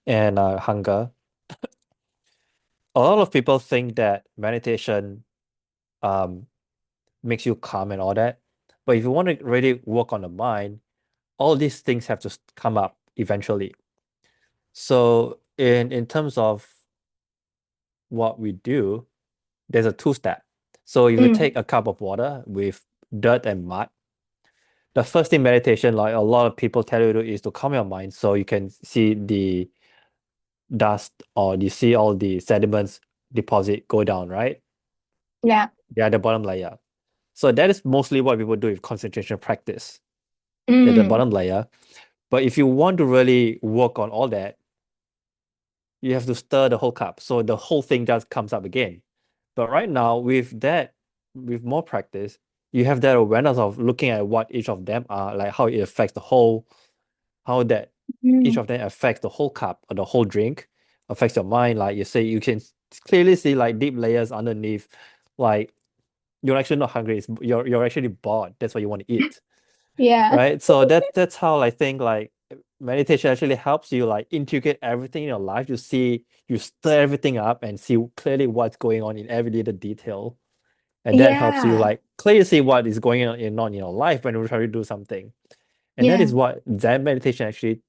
and hunger. A lot of people think that meditation um makes you calm and all that. But if you want to really work on the mind, all these things have to come up eventually. So in terms of what we do, there's a two-step. So if you Mm, take a cup of water with dirt and mud, the first thing meditation, like a lot of people tell you to, is to calm your mind so you can see the dust or you see all the sediments deposit go down, right? yeah. Yeah, the bottom layer. So that is mostly what people do with concentration practice, the Mm, bottom layer. But if you want to really work on all that, you have to stir the whole cup. So the whole thing just comes up again. But right now, with that, with more practice, you have that awareness of looking at what each of them are, like how it affects the whole, how that each mm, of them affects the whole cup or the whole drink, affects your mind. Like you say, you can clearly see like deep layers underneath. Like you're actually not hungry, you're actually bored. That's what you want to eat. yeah. Right? So that's how I think like meditation actually helps you like integrate everything in your life. You stir everything up and see clearly what's going on in every little detail. And that helps you Yeah. like clearly see what is going on in your life when you try to do something. And that Yeah. is what Zen meditation actually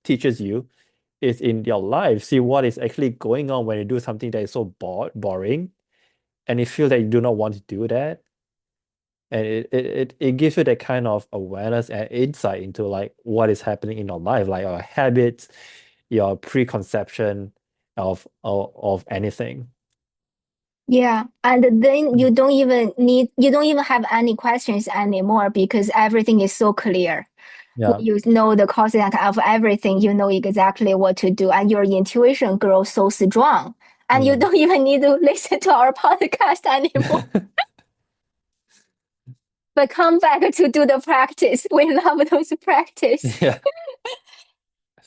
teaches you is in your life. See what is actually going on when you do something that is so boring and you feel that you do not want to do that. And it gives you that kind of awareness and insight into like what is happening in your life, like your habits, your preconception of anything. Yeah. And then Mm. you don't even have any questions anymore because everything is so clear. When Yeah. you know the causes of everything, you know exactly what to do, and your intuition grows so strong. And you Mm. don't even need to listen to our podcast anymore, but come back to do the practice. We love those practice. Yeah.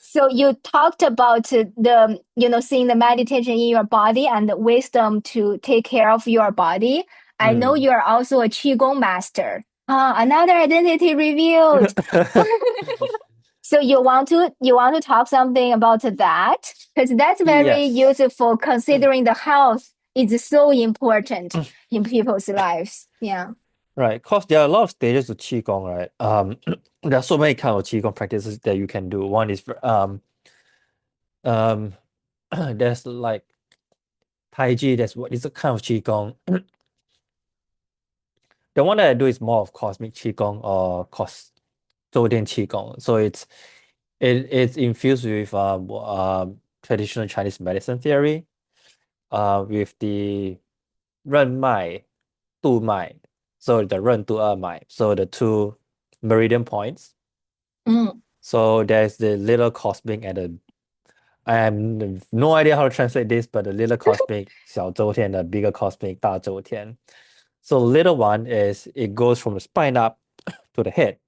So you talked about seeing the meditation in your body and the wisdom to take care of your body. I know Mm. you are also a Qigong master. Ah, another identity revealed. So you want to talk something about that because that's very Yes. useful considering the health is so important in people's lives. Yeah. Right. Because there are a lot of stages to Qigong, right? There are so many kind of Qigong practices that you can do. One is um there's like Tai Chi, that's what is a kind of Qigong. The one that I do is more of cosmic Qigong or custodian Qigong. So it's infused with traditional Chinese medicine theory, with the 任脉, 督脉. So the 任督二脉. So the two meridian points. Mm, So there's the little cosmic and the I have no idea how to translate this, but the little cosmic 小周天, the bigger cosmic 大周天. So little one is it goes from the spine up to the head,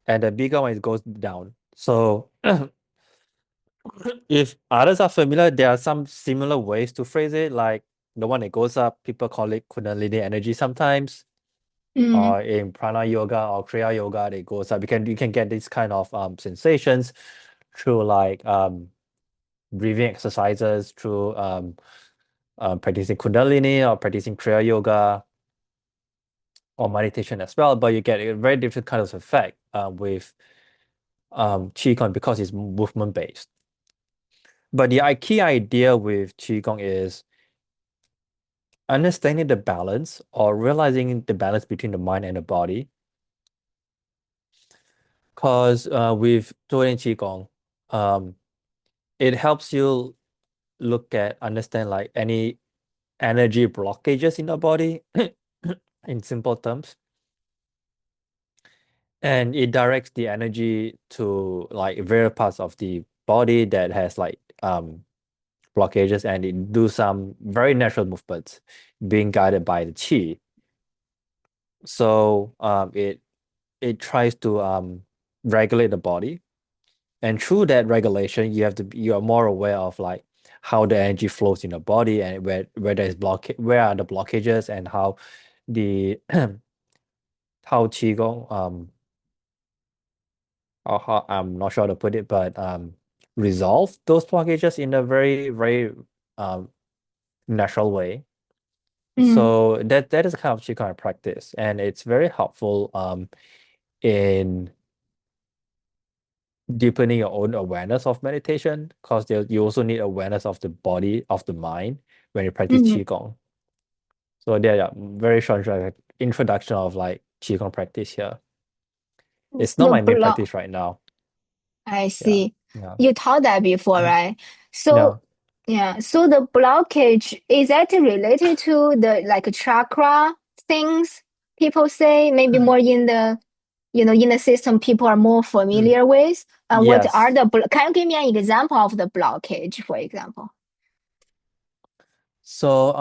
and the bigger one it goes down. So if others are familiar, there are some similar ways to phrase it, like the one that goes up, people call it Kundalini energy sometimes, Mm, or in Prana yoga or Kriya yoga, it goes up. You can get these kind of sensations through like breathing exercises, through practicing Kundalini or practicing Kriya yoga or meditation as well. But you get a very different kind of effect with Qigong because it's movement based. But the key idea with Qigong is understanding the balance or realizing the balance between the mind and the body. Because with doing Qigong, it helps you understand like any energy blockages in the body in simple terms. And it directs the energy to like various parts of the body that has like blockages, and it do some very natural movements being guided by the chi. So it tries to regulate the body, and through that regulation you are more aware of like how the energy flows in the body, and where there's where are the blockages, and how the how qigong or how, I'm not sure how to put it, but resolve those blockages in a very um natural way. mm, So that is kind of qigong practice, and it's very helpful in deepening your own awareness of meditation, because you also need awareness of the body, of the mind when you practice mm. qigong. So there, yeah, very short introduction of like qigong practice here. It's not The my main block. practice right now. I Yeah, see. yeah, You taught that before, right? yeah. So, yeah. So the blockage, is that related to the like chakra things people say? Maybe more in the, in the system people are more Mm. familiar with. What are Yes. can you give me an example of the blockage, for example? So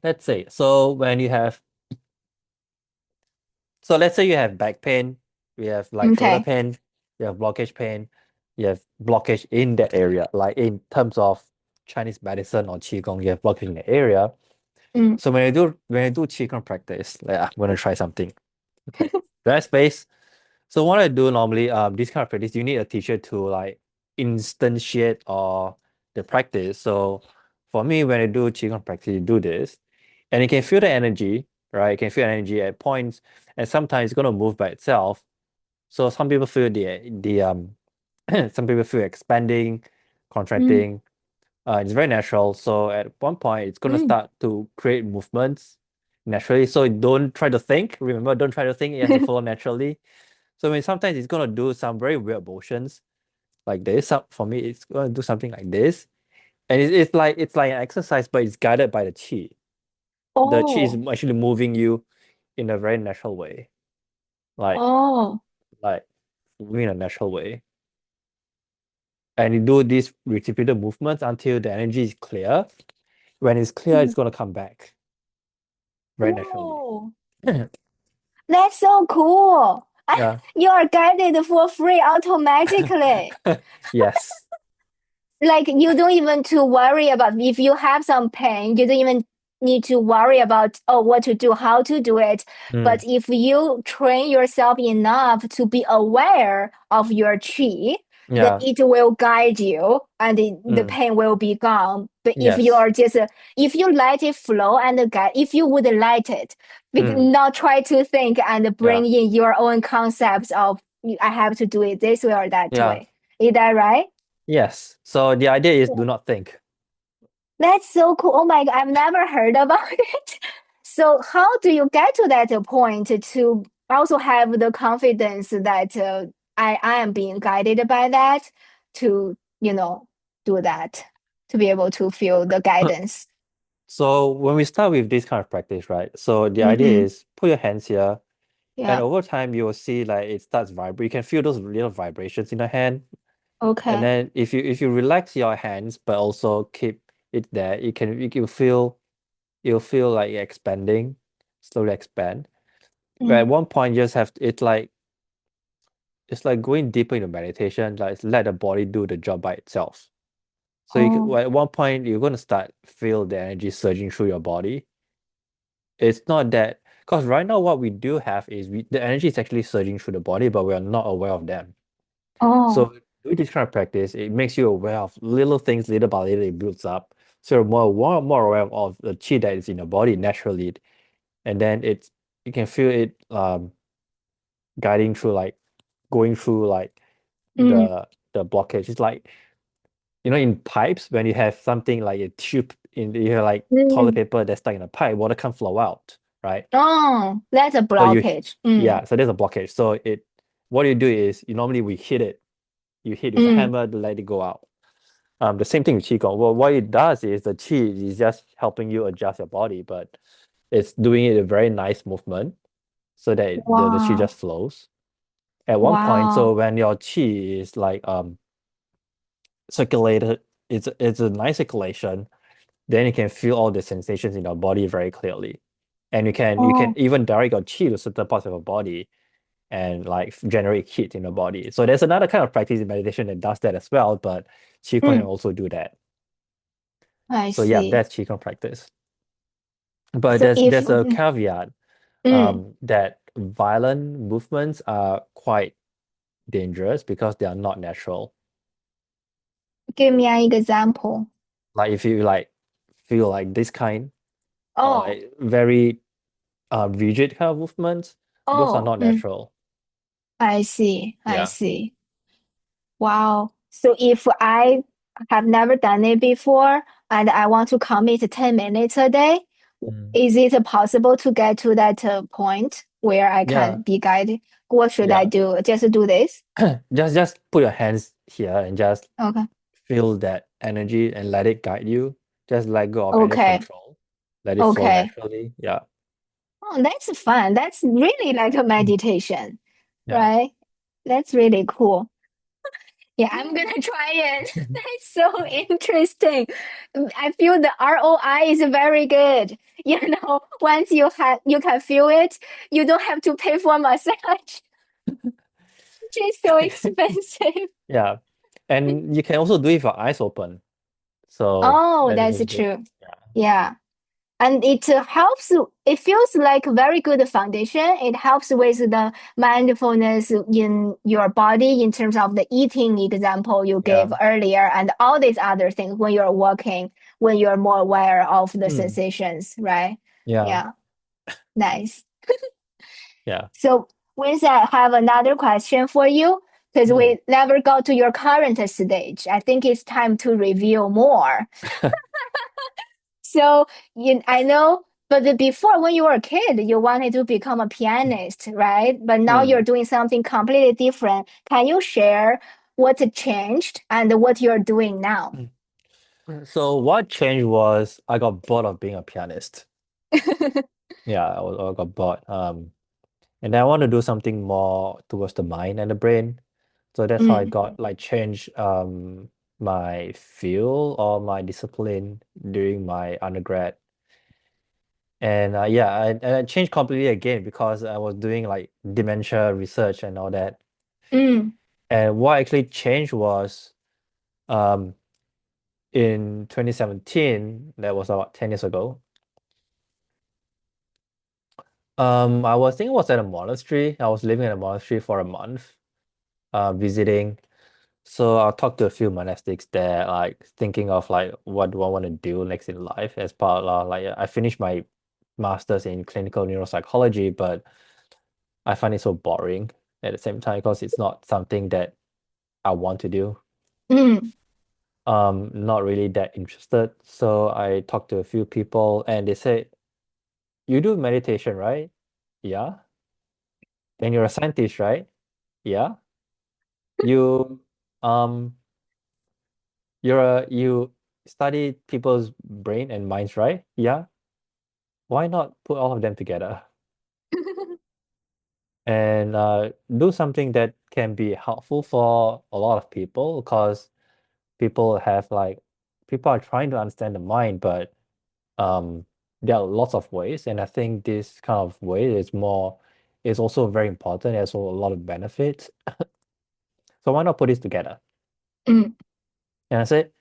let's say let's say you have back pain, you have like shoulder Okay. pain, you have blockage pain, you have blockage in that area, like in terms of Chinese medicine or Qigong, you have blockage in the area. Mm, So when I do Qigong practice, like I'm gonna try something. Okay. Rest space. So what I do normally, this kind of practice, you need a teacher to like instantiate or the practice. So for me, when I do Qigong practice, you do this, and you can feel the energy, right? You can feel energy at points, and sometimes it's gonna move by itself. So some people feel the some people feel expanding, mm, contracting. It's very natural. So at one point, it's gonna mm. start to create movements naturally. So don't try to think. Remember, don't try to think. It has to flow naturally. So when sometimes it's gonna do some very weird motions like this. For me, it's gonna do something like this, and it's like an exercise, but it's guided by the chi. The chi is Oh, actually moving you in a very natural way, like oh, like moving in a natural way. And you do these repeated movements until the energy is clear. When it's clear, mm. it's gonna come back very naturally. Oh, that's so cool. Yeah. You are guided for free automatically. Yes. Like you don't even to worry about if you have some pain, you don't even need to worry about what to do, how to do it. But Mm, if you train yourself enough to be aware of your chi, then yeah. it will guide you and the Mm, pain will be gone. But if you yes. are just if you let it flow and guide, if you would let it, Mm, not try to think and yeah. bring in your own concepts of I have to do it this way or that Yeah. way. Is that right? Yes. So the idea is do not think. That's so cool. Oh my God, I've never heard about it. So how do you get to that point to also have the confidence that I am being guided by that to, do that, to be able to feel the guidance? So when we start with this kind of practice, right? So the idea Mm-hmm. is put your hands here, and Yeah. over time you will see like it starts vibrate. You can feel those little vibrations in the hand, And Okay. then if you relax your hands but also keep it there, you'll feel like you're expanding, slowly expand. But at Mm. one point, you just have it's like going deeper into meditation, like let the body do the job by itself. So Oh. at one point you're gonna start feel the energy surging through your body. It's not that because right now what we do have is the energy is actually surging through the body, but we are not aware of them. Oh. So doing this kind of practice, it makes you aware of little things little by little it builds up. So you're more aware of the chi that is in your body naturally. And then you can feel it guiding through like going through like Mm. the blockage. It's like in pipes when you have something like a tube in you have like toilet Mm. paper that's stuck in a pipe, water can't flow out, right? Oh, that's a So you blockage. Mm. yeah, so there's a blockage. So what you do is normally we hit it. You hit with a Mm. hammer to let it go out. The same thing with Qigong. Well, what it does is the Qi is just helping you adjust your body, but it's doing it a very nice movement so that the Qi Wow. just flows. At one point, so Wow. when your Qi is like circulated, it's a nice circulation, then you can feel all the sensations in your body very clearly. And you can Oh. even direct your Qi to certain parts of your body and like generate heat in your body. So there's another kind of practice in meditation that does that as well, but Qigong can Mm. also do that. I So yeah, see. that's Qigong practice. But So there's if there's a caveat mm, that violent movements are quite dangerous because they are not natural. give me an example. Like if you like feel like this kind or Oh. like very rigid kind of movements, those are Oh. not Mm. natural. I see. I Yeah. see. Wow. So if I have never done it before and I want to commit 10 minutes a day, Mm. is it possible to get to that point where I Yeah. can be guided? What should I Yeah. do? Just do this? Just put your hands here and just Okay. feel that energy and let it guide you. Just let go of any Okay. control. Let it flow Okay. naturally. Yeah. Oh, that's fun. That's really like a Mm. meditation, Yeah. right? That's really cool. Yeah, I'm gonna try it. That's so interesting. I feel the ROI is very good. Once you can feel it, you don't have to pay for massage, which is so expensive. Yeah. And you can also do it with your eyes open. So Oh, that is that's also good. true. Yeah. Yeah. And it helps, it feels like a very good foundation. It helps with the mindfulness in your body in terms of the eating example you Yeah. gave earlier and all these other things when you're walking, when you're more aware of the Mm. sensations, right? Yeah. Yeah, nice. Yeah. So, Winston, I have another question for you because Mm. we never got to your current stage. I think it's time to reveal more. So I know, but before when you were a kid, you wanted to become a pianist, right? But now you're Mm. doing something completely different. Can you share what changed and what you're doing now? So what changed was I got bored of being a pianist. Yeah, I got bored. And then I want to do something more towards the mind and the brain. So that's how I Mm, got like change my field or my discipline during my undergrad. And and I changed completely again because I was doing like dementia research and all that. mm, And what actually changed was um in 2017, that was about 10 years ago. I was thinking I was at a monastery. I was living in a monastery for a month, visiting. So I talked to a few monastics there, like thinking of like what do I want to do next in life as part of like I finished my master's in clinical neuropsychology, but I find it so boring at the same time because it's not something that I want to do. mm. Not really that interested. So I talked to a few people and they said, you do meditation, right? Yeah. Then you're a scientist, right? Yeah. You um you study people's brain and minds, right? Yeah. Why not put all of them together? and do something that can be helpful for a lot of people because people have like people are trying to understand the mind, but um, there are lots of ways, and I think this kind of way is also very important. There's also a lot of benefits. So why not put this together? Mm. And I said,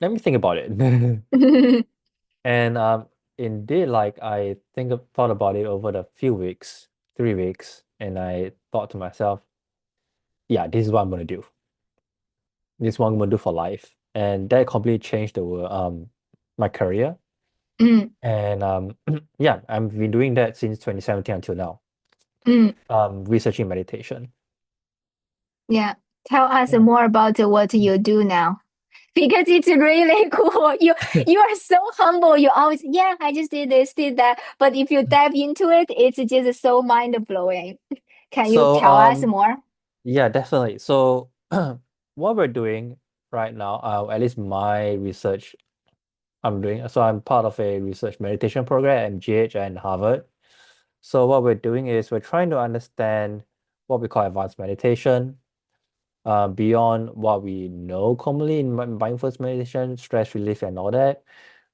let me think about it. And indeed, like thought about it over the few weeks, 3 weeks, and I thought to myself, yeah, this is what I'm gonna do. This is what I'm gonna do for life. And that completely changed my career. Mm. And yeah, I've been doing that since 2017 until now. Mm. Researching meditation. Yeah. Tell us Yeah. more about what you do now. Because it's really cool. You are so humble. You always, yeah, I just did this, did that. But if you dive into it, it's just so mind blowing. Can you So tell us more? yeah, definitely. So what we're doing right now, at least my research I'm doing. So I'm part of a research meditation program at MGH and Harvard. So what we're doing is we're trying to understand what we call advanced meditation, beyond what we know commonly in mindfulness meditation, stress relief, and all that.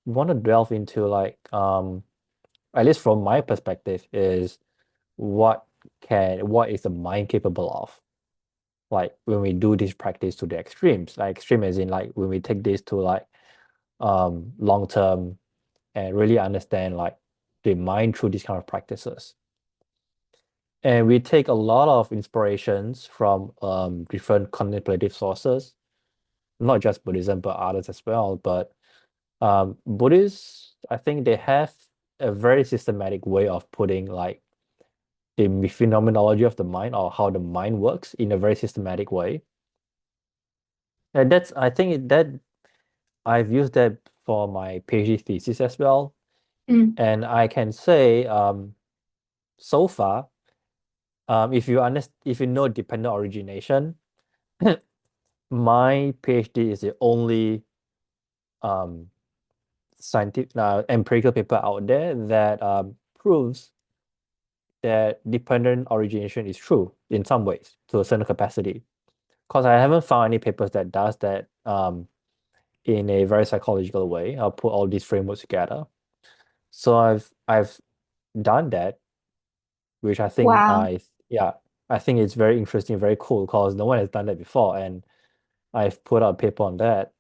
We want to delve into like, at least from my perspective, is what is the mind capable of? Like when we do this practice to the extremes, like extreme as in like when we take this to like long term and really understand like the mind through these kind of practices. And we take a lot of inspirations from different contemplative sources, not just Buddhism, but others as well. But Buddhists, I think they have a very systematic way of putting like the phenomenology of the mind or how the mind works in a very systematic way. And I think that I've used that for my PhD thesis as well. Mm. And I can say so far, if you know dependent origination, my PhD is the only um, scientific empirical paper out there that proves that dependent origination is true in some ways to a certain capacity. Because I haven't found any papers that does that in a very psychological way. I'll put all these frameworks together. So I've done that, which I think Wow. I think it's very interesting, very cool because no one has done that before, and I've put out a paper on that.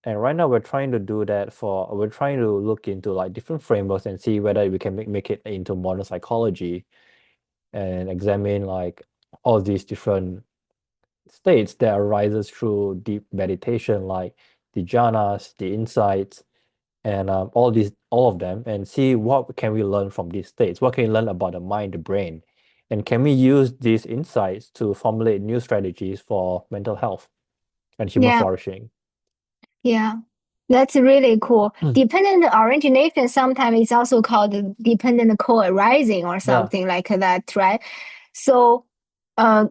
And right now we're trying to look into like different frameworks and see whether we can make it into modern psychology and examine like all these different states that arises through deep meditation, like the jhanas, the insights, and all of them, and see what can we learn from these states, what can we learn about the mind, the brain, and can we use these insights to formulate new strategies for mental health and human Yeah. flourishing. Yeah. That's really cool. Dependent origination sometimes is also called dependent co-arising or Yeah. something like that, right? So,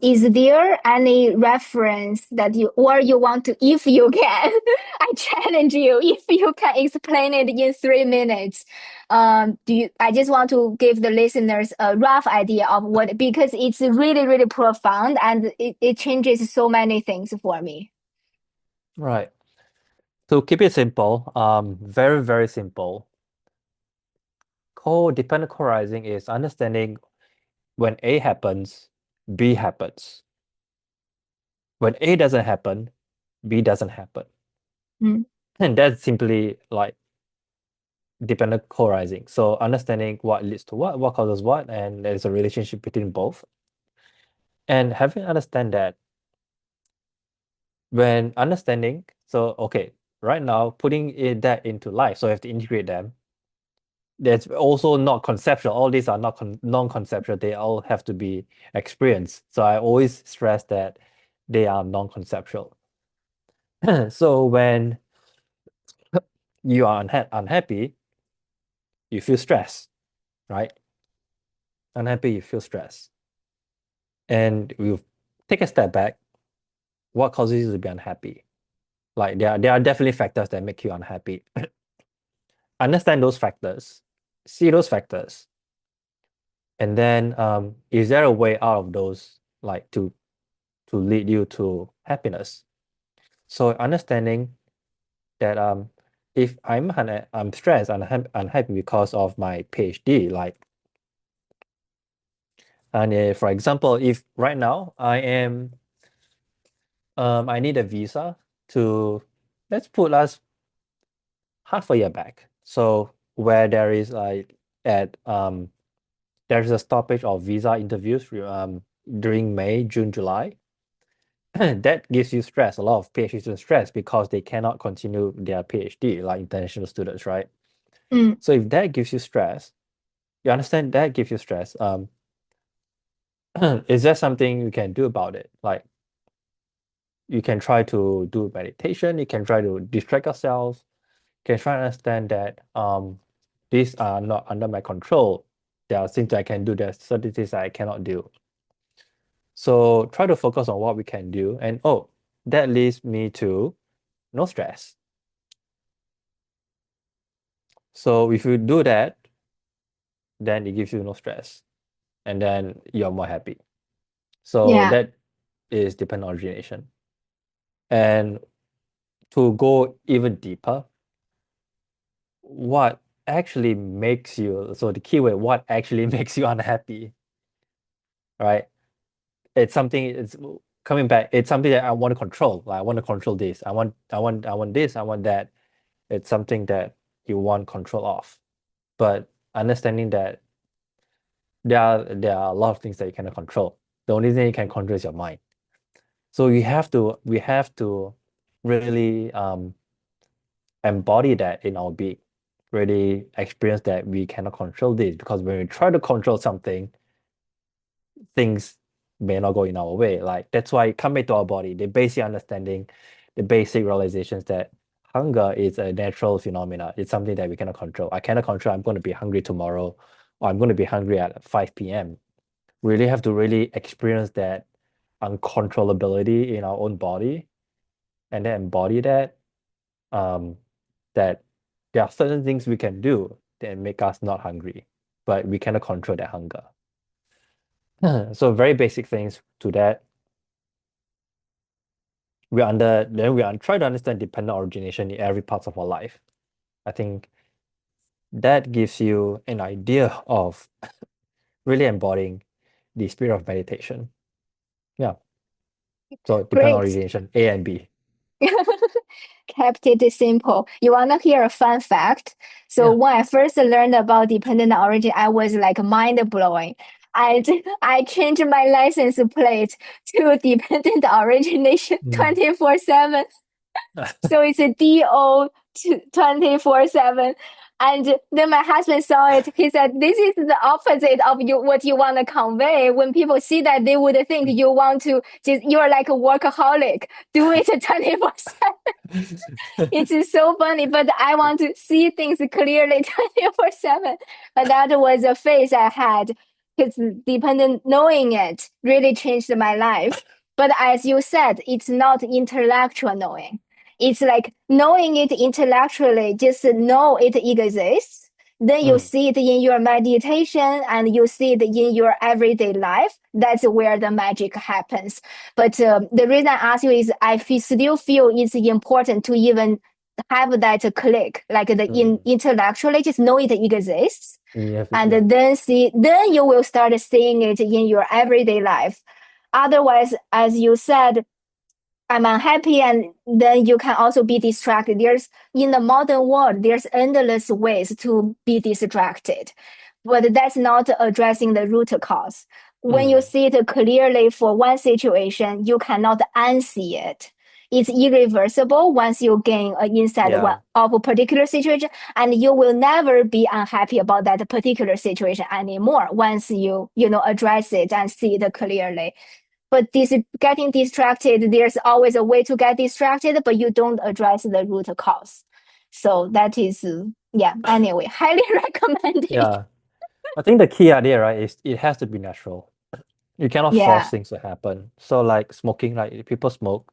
is there any reference that you want to, if you can, I challenge you, if you can explain it in 3 minutes. I just want to give the listeners a rough idea of what, because it's really, really profound and it changes so many things for me. Right. To keep it simple, very, very simple. Co-dependent co-arising is understanding when A happens, B happens. When A doesn't happen, B doesn't happen. Mm. And that's simply like dependent co-arising. So understanding what leads to what causes what, and there's a relationship between both. And having understand that when understanding, so okay, right now putting that into life, so you have to integrate them. That's also not conceptual. All these are not non-conceptual. They all have to be experienced. So I always stress that they are non-conceptual. So when you are unhappy, you feel stress, right? Unhappy, you feel stress. And we take a step back. What causes you to be unhappy? Like there are definitely factors that make you unhappy. Understand those factors, see those factors, And then is there a way out of those, like to lead you to happiness? So understanding that if I'm stressed and unhappy because of my PhD, like, and for example, if right now I need a visa to, let's put us half a year back. So where there is like at there's a stoppage of visa interviews during May, June, July. That gives you stress, a lot of PhD students stress because they cannot continue their PhD, like international students, right? Mm. So if that gives you stress, you understand that gives you stress. Is there something you can do about it? Like you can try to do meditation, you can try to distract yourself, you can try to understand that these are not under my control. There are things I can do, there's certain things I cannot do. So try to focus on what we can do. And oh, that leads me to no stress. So if you do that, then it gives you no stress. And then you're more happy. So Yeah. that is dependent origination. And to go even deeper, what actually makes you, so the keyword, what actually makes you unhappy, right? It's something, it's coming back, it's something that I want to control. Like I want to control this. I want this, I want that. It's something that you want control of. But understanding that there are a lot of things that you cannot control. The only thing you can control is your mind. So we have to really embody that in our being, really experience that we cannot control this, because when we try to control something, things may not go in our way. Like that's why come back to our body, the basic understanding, the basic realizations that hunger is a natural phenomena. It's something that we cannot control. I cannot control I'm going to be hungry tomorrow, or I'm going to be hungry at 5 p.m. Really have to really experience that uncontrollability in our own body, and then embody that um that there are certain things we can do that make us not hungry, but we cannot control that hunger. So very basic things to that. We try to understand dependent origination in every part of our life. I think that gives you an idea of really embodying the spirit of meditation. Yeah. So dependent Great. origination, A and B. Kept it simple. You wanna hear a fun fact? So Yeah. when I first learned about dependent origin, I was like mind blowing. I changed my license plate to dependent origination Mm. 24/7. So it's a DO 24/7. And then my husband saw it. He said, "This is the opposite of you what you want to convey. When people see that, they would think you want to just you're like a workaholic. Do it 24/7." It's so funny, but I want to see things clearly 24/7. But that was a phase I had because dependent knowing it really changed my life. But as you said, it's not intellectual knowing. It's like knowing it intellectually, just know it exists. Then you Mm. see it in your meditation and you see it in your everyday life. That's where the magic happens. But the reason I ask you is still feel it's important to even have that click, like Mm. intellectually, just know it exists. Yeah. And Yeah. then you will start seeing it in your everyday life. Otherwise, as you said, I'm unhappy, and then you can also be distracted. There's in the modern world, there's endless ways to be distracted, but that's not addressing the root cause. When you Mm. see it clearly for one situation, you cannot unsee it. It's irreversible once you gain an insight Yeah. of a particular situation, and you will never be unhappy about that particular situation anymore once you address it and see it clearly. But this getting distracted, there's always a way to get distracted, but you don't address the root cause. So that is, yeah, anyway, highly recommended. Yeah. I think the key idea, right, is it has to be natural. You cannot force Yeah. things to happen. So like smoking, like people smoke,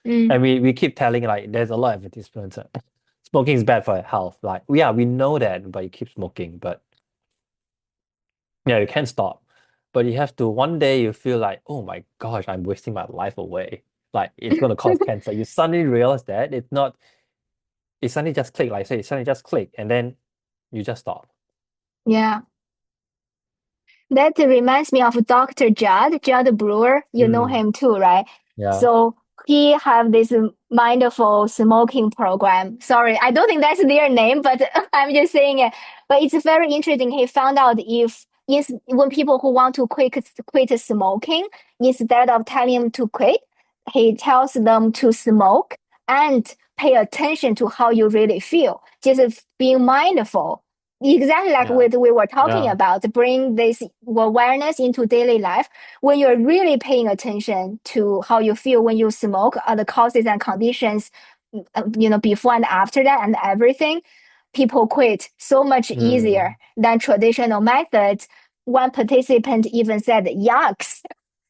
Mm. and we keep telling like there's a lot of advertisements. Smoking is bad for your health. Like yeah, we know that, but you keep smoking. But Yeah, you can't stop. But you have to one day you feel like, oh my gosh, I'm wasting my life away. Like it's gonna cause cancer. You suddenly realize that it's not, it suddenly just click, like I say, it suddenly just click, and then you just stop. Yeah. That reminds me of Dr. Judd Brewer. You know Mm, him too, right? yeah. So he have this mindful smoking program. Sorry, I don't think that's their name, but I'm just saying it. But it's very interesting. He found out if when people who want to quit smoking, instead of telling them to quit, he tells them to smoke and pay attention to how you really feel. Just being mindful, exactly like Yeah. we were talking Yeah. about, bring this awareness into daily life. When you're really paying attention to how you feel when you smoke, the causes and conditions, before and after that and everything, people quit so much easier Mm, than traditional methods. One participant even said yucks.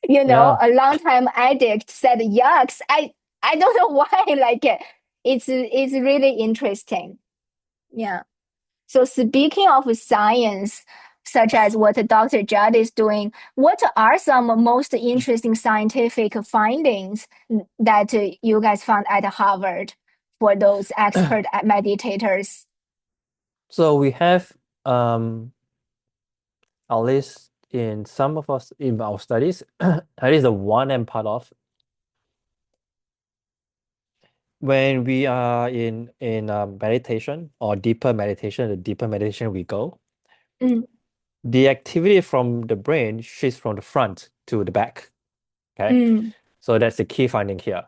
yeah. A longtime addict said yucks. I don't know why. Like it's really interesting. Yeah. So speaking of science, such as what Dr. Judd is doing, what are some most interesting scientific findings that you guys found at Harvard for those expert meditators? So we have at least in some of us in our studies, at least the one I'm part of, when we are in meditation or deeper meditation, the deeper meditation we go, Mm, the activity from the brain shifts from the front to the back. Okay, mm, so that's the key finding here.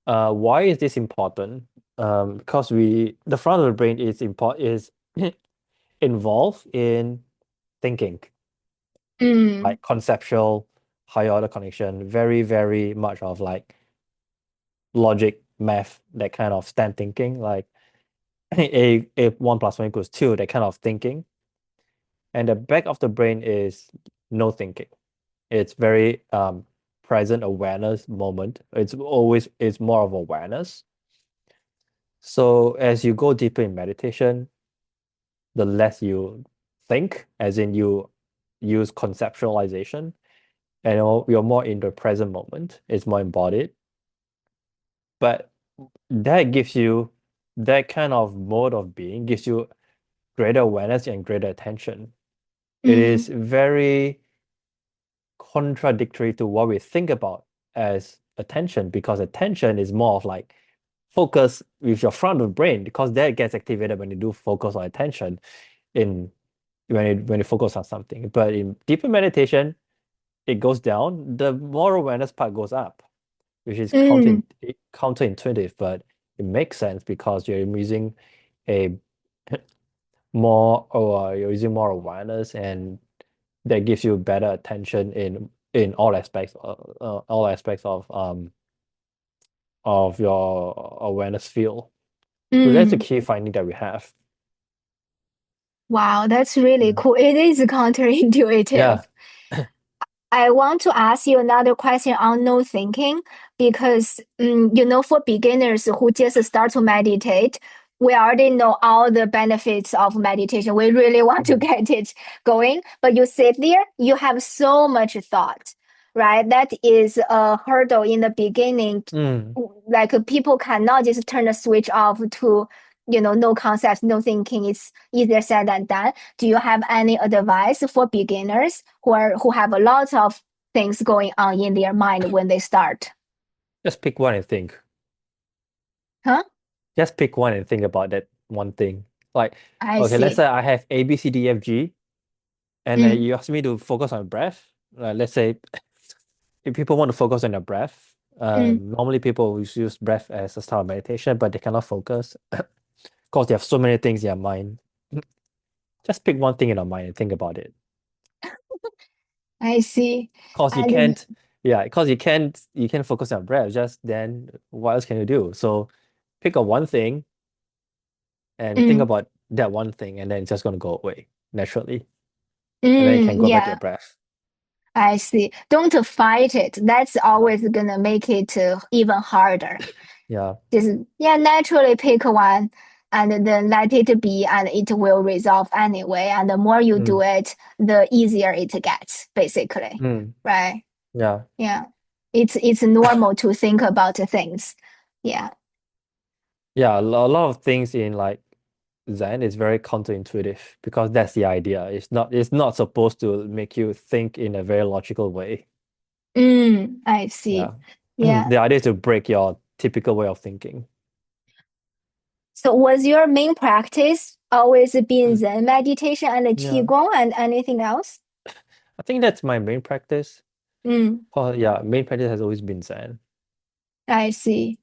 Why is this important? Because the front of the brain is involved in thinking, mm, like conceptual, higher order connection, very, very much of like logic, math, that kind of stand thinking, like a one plus one equals two, that kind of thinking. And the back of the brain is no thinking. It's very present awareness moment. It's more of awareness. So as you go deeper in meditation, the less you think, as in you use conceptualization, and you're more in the present moment. It's more embodied. But that gives you that kind of mode of being gives you greater awareness and greater attention. It mm, is very contradictory to what we think about as attention, because attention is more of like focus with your front of the brain, because that gets activated when you do focus on attention in when you focus on something. But in deeper meditation, it goes down, the more awareness part goes up, which is mm, counterintuitive, but it makes sense because you're using a more, or you're using more awareness, and that gives you better attention in all aspects of your awareness field. So that's the mm. key finding that we have. Wow, that's really Mm. cool. It is counterintuitive. Yeah. I want to ask you another question on no thinking because, for beginners who just start to meditate, we already know all the benefits of meditation. We really want to Mm. get it going, but you sit there, you have so much thought, right? That is a hurdle in the beginning. Mm. Like people cannot just turn the switch off to, no concept, no thinking. It's easier said than done. Do you have any advice for beginners who have a lot of things going on in their mind when they start? Just pick one and think. Huh? Just pick one and think about that one thing. Like, I okay, let's see. say I have A, B, C, D, F, G, and Mm, you ask me to focus on breath. Let's say if people want to focus on their breath, mm, normally people will use breath as a style of meditation, but they cannot focus because they have so many things in their mind. Just pick one thing in your mind and think about it. I see. Because you And can't, yeah, because you can't focus on breath. Just then, what else can you do? So pick a one thing and think mm, about that one thing, and then it's just going to go away naturally, and then you can go back to your yeah, breath. I see. Don't fight it. That's Yeah, always gonna make it even harder. yeah, Just yeah, naturally pick one. and then let it be, and it will resolve anyway. And the more you do Mm, it, the easier it gets, basically. mm, Right? yeah. Yeah. It's normal to think about things. Yeah. Yeah, a lot of things in like Zen is very counterintuitive because that's the idea. It's not supposed to make you think in a very logical way. I see. Yeah. Yeah. The idea is to break your typical way of thinking. So was your main practice always been Mm. Zen meditation and Yeah. Qigong and anything else? I think that's my main practice. Mm, Oh, yeah, main practice has always been Zen. I see.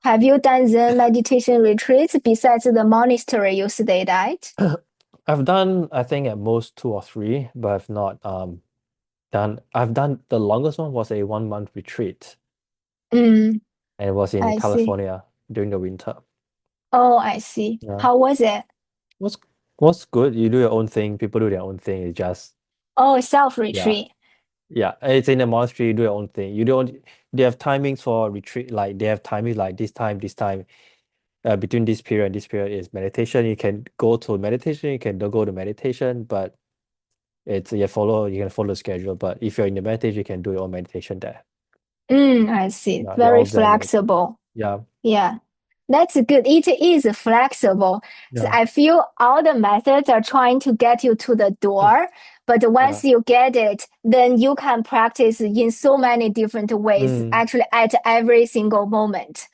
Have you done Zen meditation retreats besides the monastery you stayed at? I've done, I think, at most two or three, but I've not I've done the longest one was a 1 month retreat, Mm, and it was in I see. California during the winter. Oh, I see. Yeah. How was it? What's what's good? You do your own thing, people do their own thing. It's just Oh, yeah. self-retreat. Yeah. It's in a monastery, you do your own thing. You don't they have timings for retreat, like they have timings like this time, between this period and this period is meditation. You can go to meditation, you can don't go to meditation, but it's you can follow the schedule. But if you're in the meditation, you can do your own meditation there. I see. Yeah, they're Very all Zen meditation. flexible. Yeah. Yeah. That's good. It is flexible. So Yeah. I feel all the methods are trying to get you to the door, but Yeah. once you get it, then you can practice in so many different ways, Mm, actually at every single moment.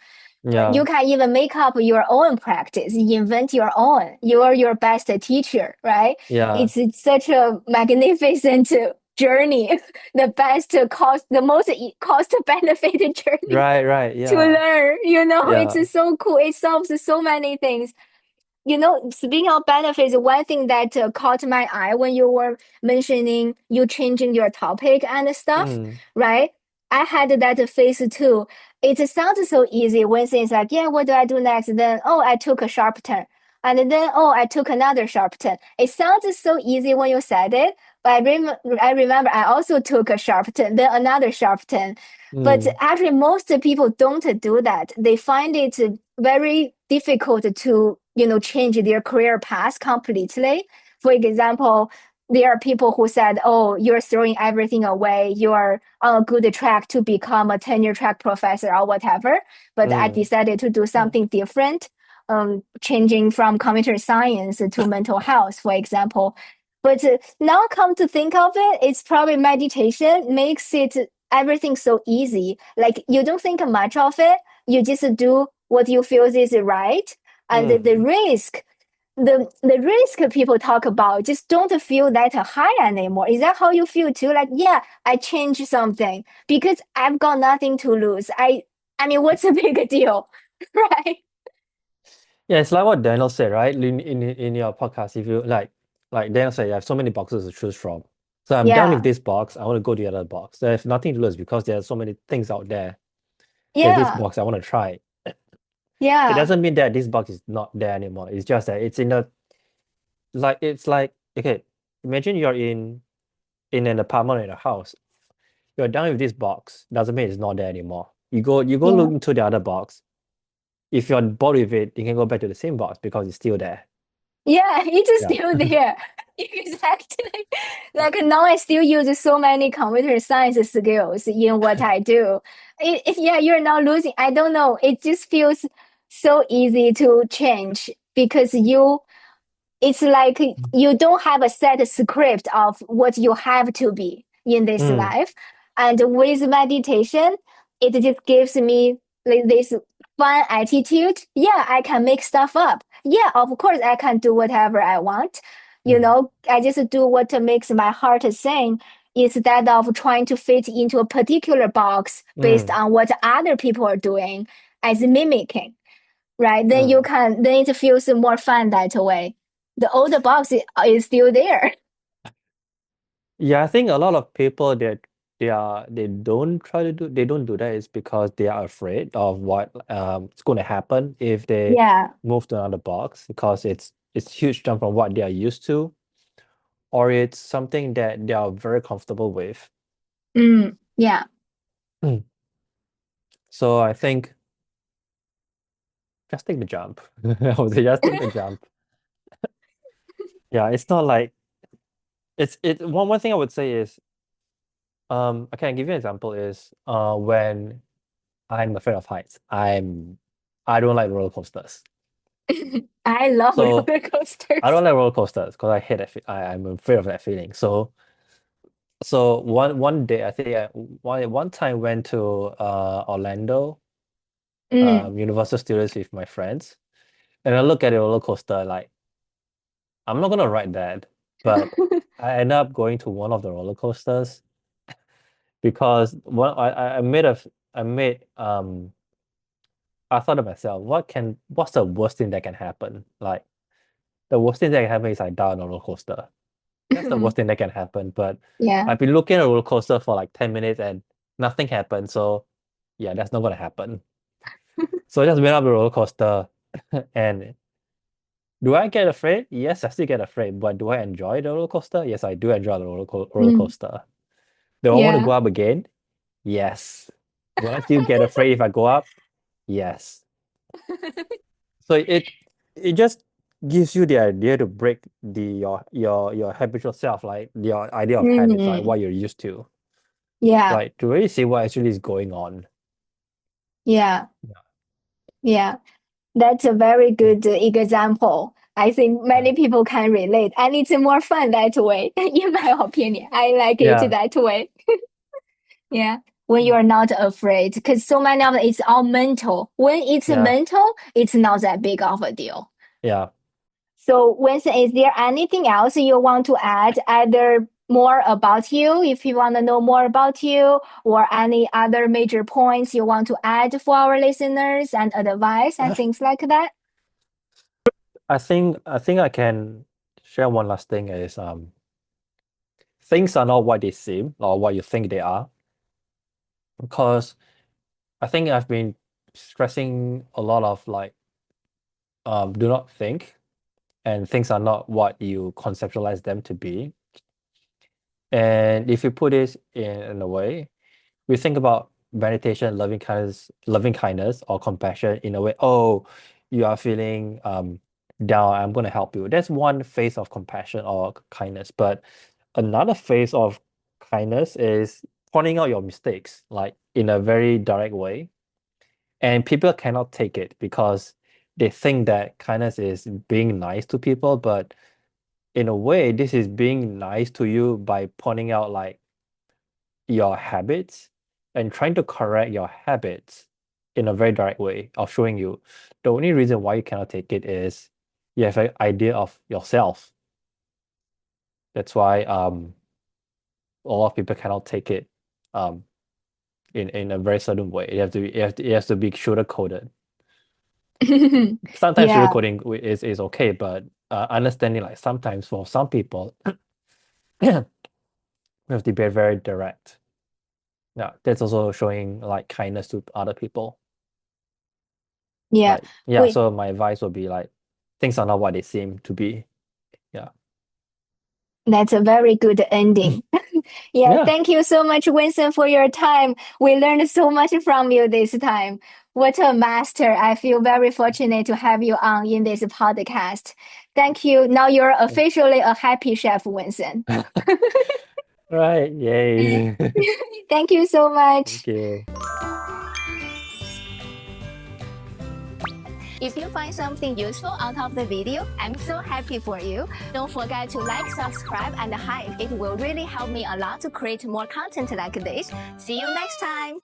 You yeah. can even make up your own practice, invent your own. You're your best teacher, right? Yeah. It's such a magnificent journey, the most cost benefit journey Right, right. to Yeah. learn. Yeah. It's so cool. It solves so many things. Speaking of benefits, one thing that caught my eye when you were mentioning you changing your topic and stuff, Mm, right? I had that phase too. It sounds so easy when things like, yeah, what do I do next? Then, oh, I took a sharp turn. And then, oh, I took another sharp turn. It sounds so easy when you said it, but I remember I also took a sharp turn, then another sharp turn. But mm, actually, most people don't do that. They find it very difficult to, change their career path completely. For example, there are people who said, oh, you're throwing everything away. You're on a good track to become a tenure track professor or whatever. But I mm, decided to do something different, changing from computer science to mental health, for example. But now come to think of it, it's probably meditation makes it everything so easy. Like you don't think much of it. You just do what you feel is right. And the mm. risk, the risk people talk about just don't feel that high anymore. Is that how you feel too? Like, yeah, I changed something because I've got nothing to lose. I mean, what's the big deal? Right? Yeah, it's like what Daniel said, right? In your podcast, if you like Daniel said, you have so many boxes to choose from. So I'm done with Yeah. this box. I want to go to the other box. So I have nothing to lose because there are so many things out there. There's this Yeah. box I want to try. It Yeah. doesn't mean that this box is not there anymore. It's just that it's in a it's like okay, imagine you're in an apartment or in a house. You're done with this box. Doesn't mean it's not there anymore. You go look Yeah. into the other box. If you're bored with it, you can go back to the same box because it's still there. Yeah, it's Yeah. still there. Exactly. Like now I still use so many computer science skills in what I do. Yeah, you're not losing. I don't know. It just feels so easy to change because it's like you don't have a set script of what you have to be in this Mm, life. And with meditation, it just gives me like this fun attitude. Yeah, I can make stuff up. Yeah, of course, I can do whatever I want. mm, I just do what makes my heart sing instead of trying to fit into a particular box based mm, on what other people are doing as mimicking, right? mm. Then it feels more fun that way. The old box is still there. Yeah, I think a lot of people that they don't do that is because they are afraid of what is going to happen if they Yeah. move to another box because it's huge jump from what they are used to, or it's something that they are very comfortable with. Yeah. Mm. So I think just take the jump. I would say just take the jump. Yeah, it's not like one thing I would say is I can give you an example is when I'm afraid of heights. I don't like roller coasters. I love So roller coasters. I don't like roller coasters because I hate that. I'm afraid of that feeling. So one day I think one time went to Orlando Mm. Universal Studios with my friends, and I look at the roller coaster like I'm not gonna ride that, but I ended up going to one of the roller coasters because I thought to myself, what's the worst thing that can happen? Like the worst thing that can happen is I die on a roller coaster. That's the worst thing that can happen. But Yeah. I've been looking at a roller coaster for like 10 minutes and nothing happened. So yeah, that's not gonna happen. So I just went up the roller coaster and do I get afraid? Yes, I still get afraid. But do I enjoy the roller coaster? Yes, I do enjoy the roller Mm. coaster. Do I want to Yeah. go up again? Yes. Will I still get afraid if I go up? Yes. So it just gives you the idea to break your habitual self, like your idea of habits, like Mm. what you're used to, Yeah. like to really see what actually is going on. Yeah. Yeah. Yeah. That's a very Mm. good example. I think Yeah. many people can relate, and it's more fun that way, in my opinion. I like it Yeah. that way. Yeah. When Mm. you're not afraid, because so many of it's all mental. When it's Yeah. mental, it's not that big of a deal. Yeah. So, Winston, is there anything else you want to add, either more about you, if you want to know more about you, or any other major points you want to add for our listeners and advice and things like that? I think I can share one last thing is things are not what they seem or what you think they are. Because I think I've been stressing a lot of like do not think and things are not what you conceptualize them to be. And if you put this in a way, we think about meditation, loving kindness or compassion in a way, oh, you are feeling down, I'm gonna help you. That's one phase of compassion or kindness. But another phase of kindness is pointing out your mistakes, like in a very direct way. And people cannot take it because they think that kindness is being nice to people, but in a way, this is being nice to you by pointing out like your habits and trying to correct your habits in a very direct way of showing you. The only reason why you cannot take it is you have an idea of yourself. That's why a lot of people cannot take it um in a very certain way. It has to be sugar coated. Sometimes Yeah, sugarcoating is okay, but understanding like sometimes for some people, we have to be very direct. Yeah, that's also showing like kindness to other people. yeah. Like, yeah, We so my advice would be like, things are not what they seem to be. Yeah. That's a very good ending. Yeah, Yeah. thank you so much, Winston, for your time. We learned so much from you this time. What a master. I feel very fortunate to have you on in this podcast. Thank you. Now you're officially a happy chef, Winston. Right. Yay. Thank you so much. Thank you. If you find something useful out of the video, I'm so happy for you. Don't forget to like, subscribe, and hype. It will really help me a lot to create more content like this. See you next time.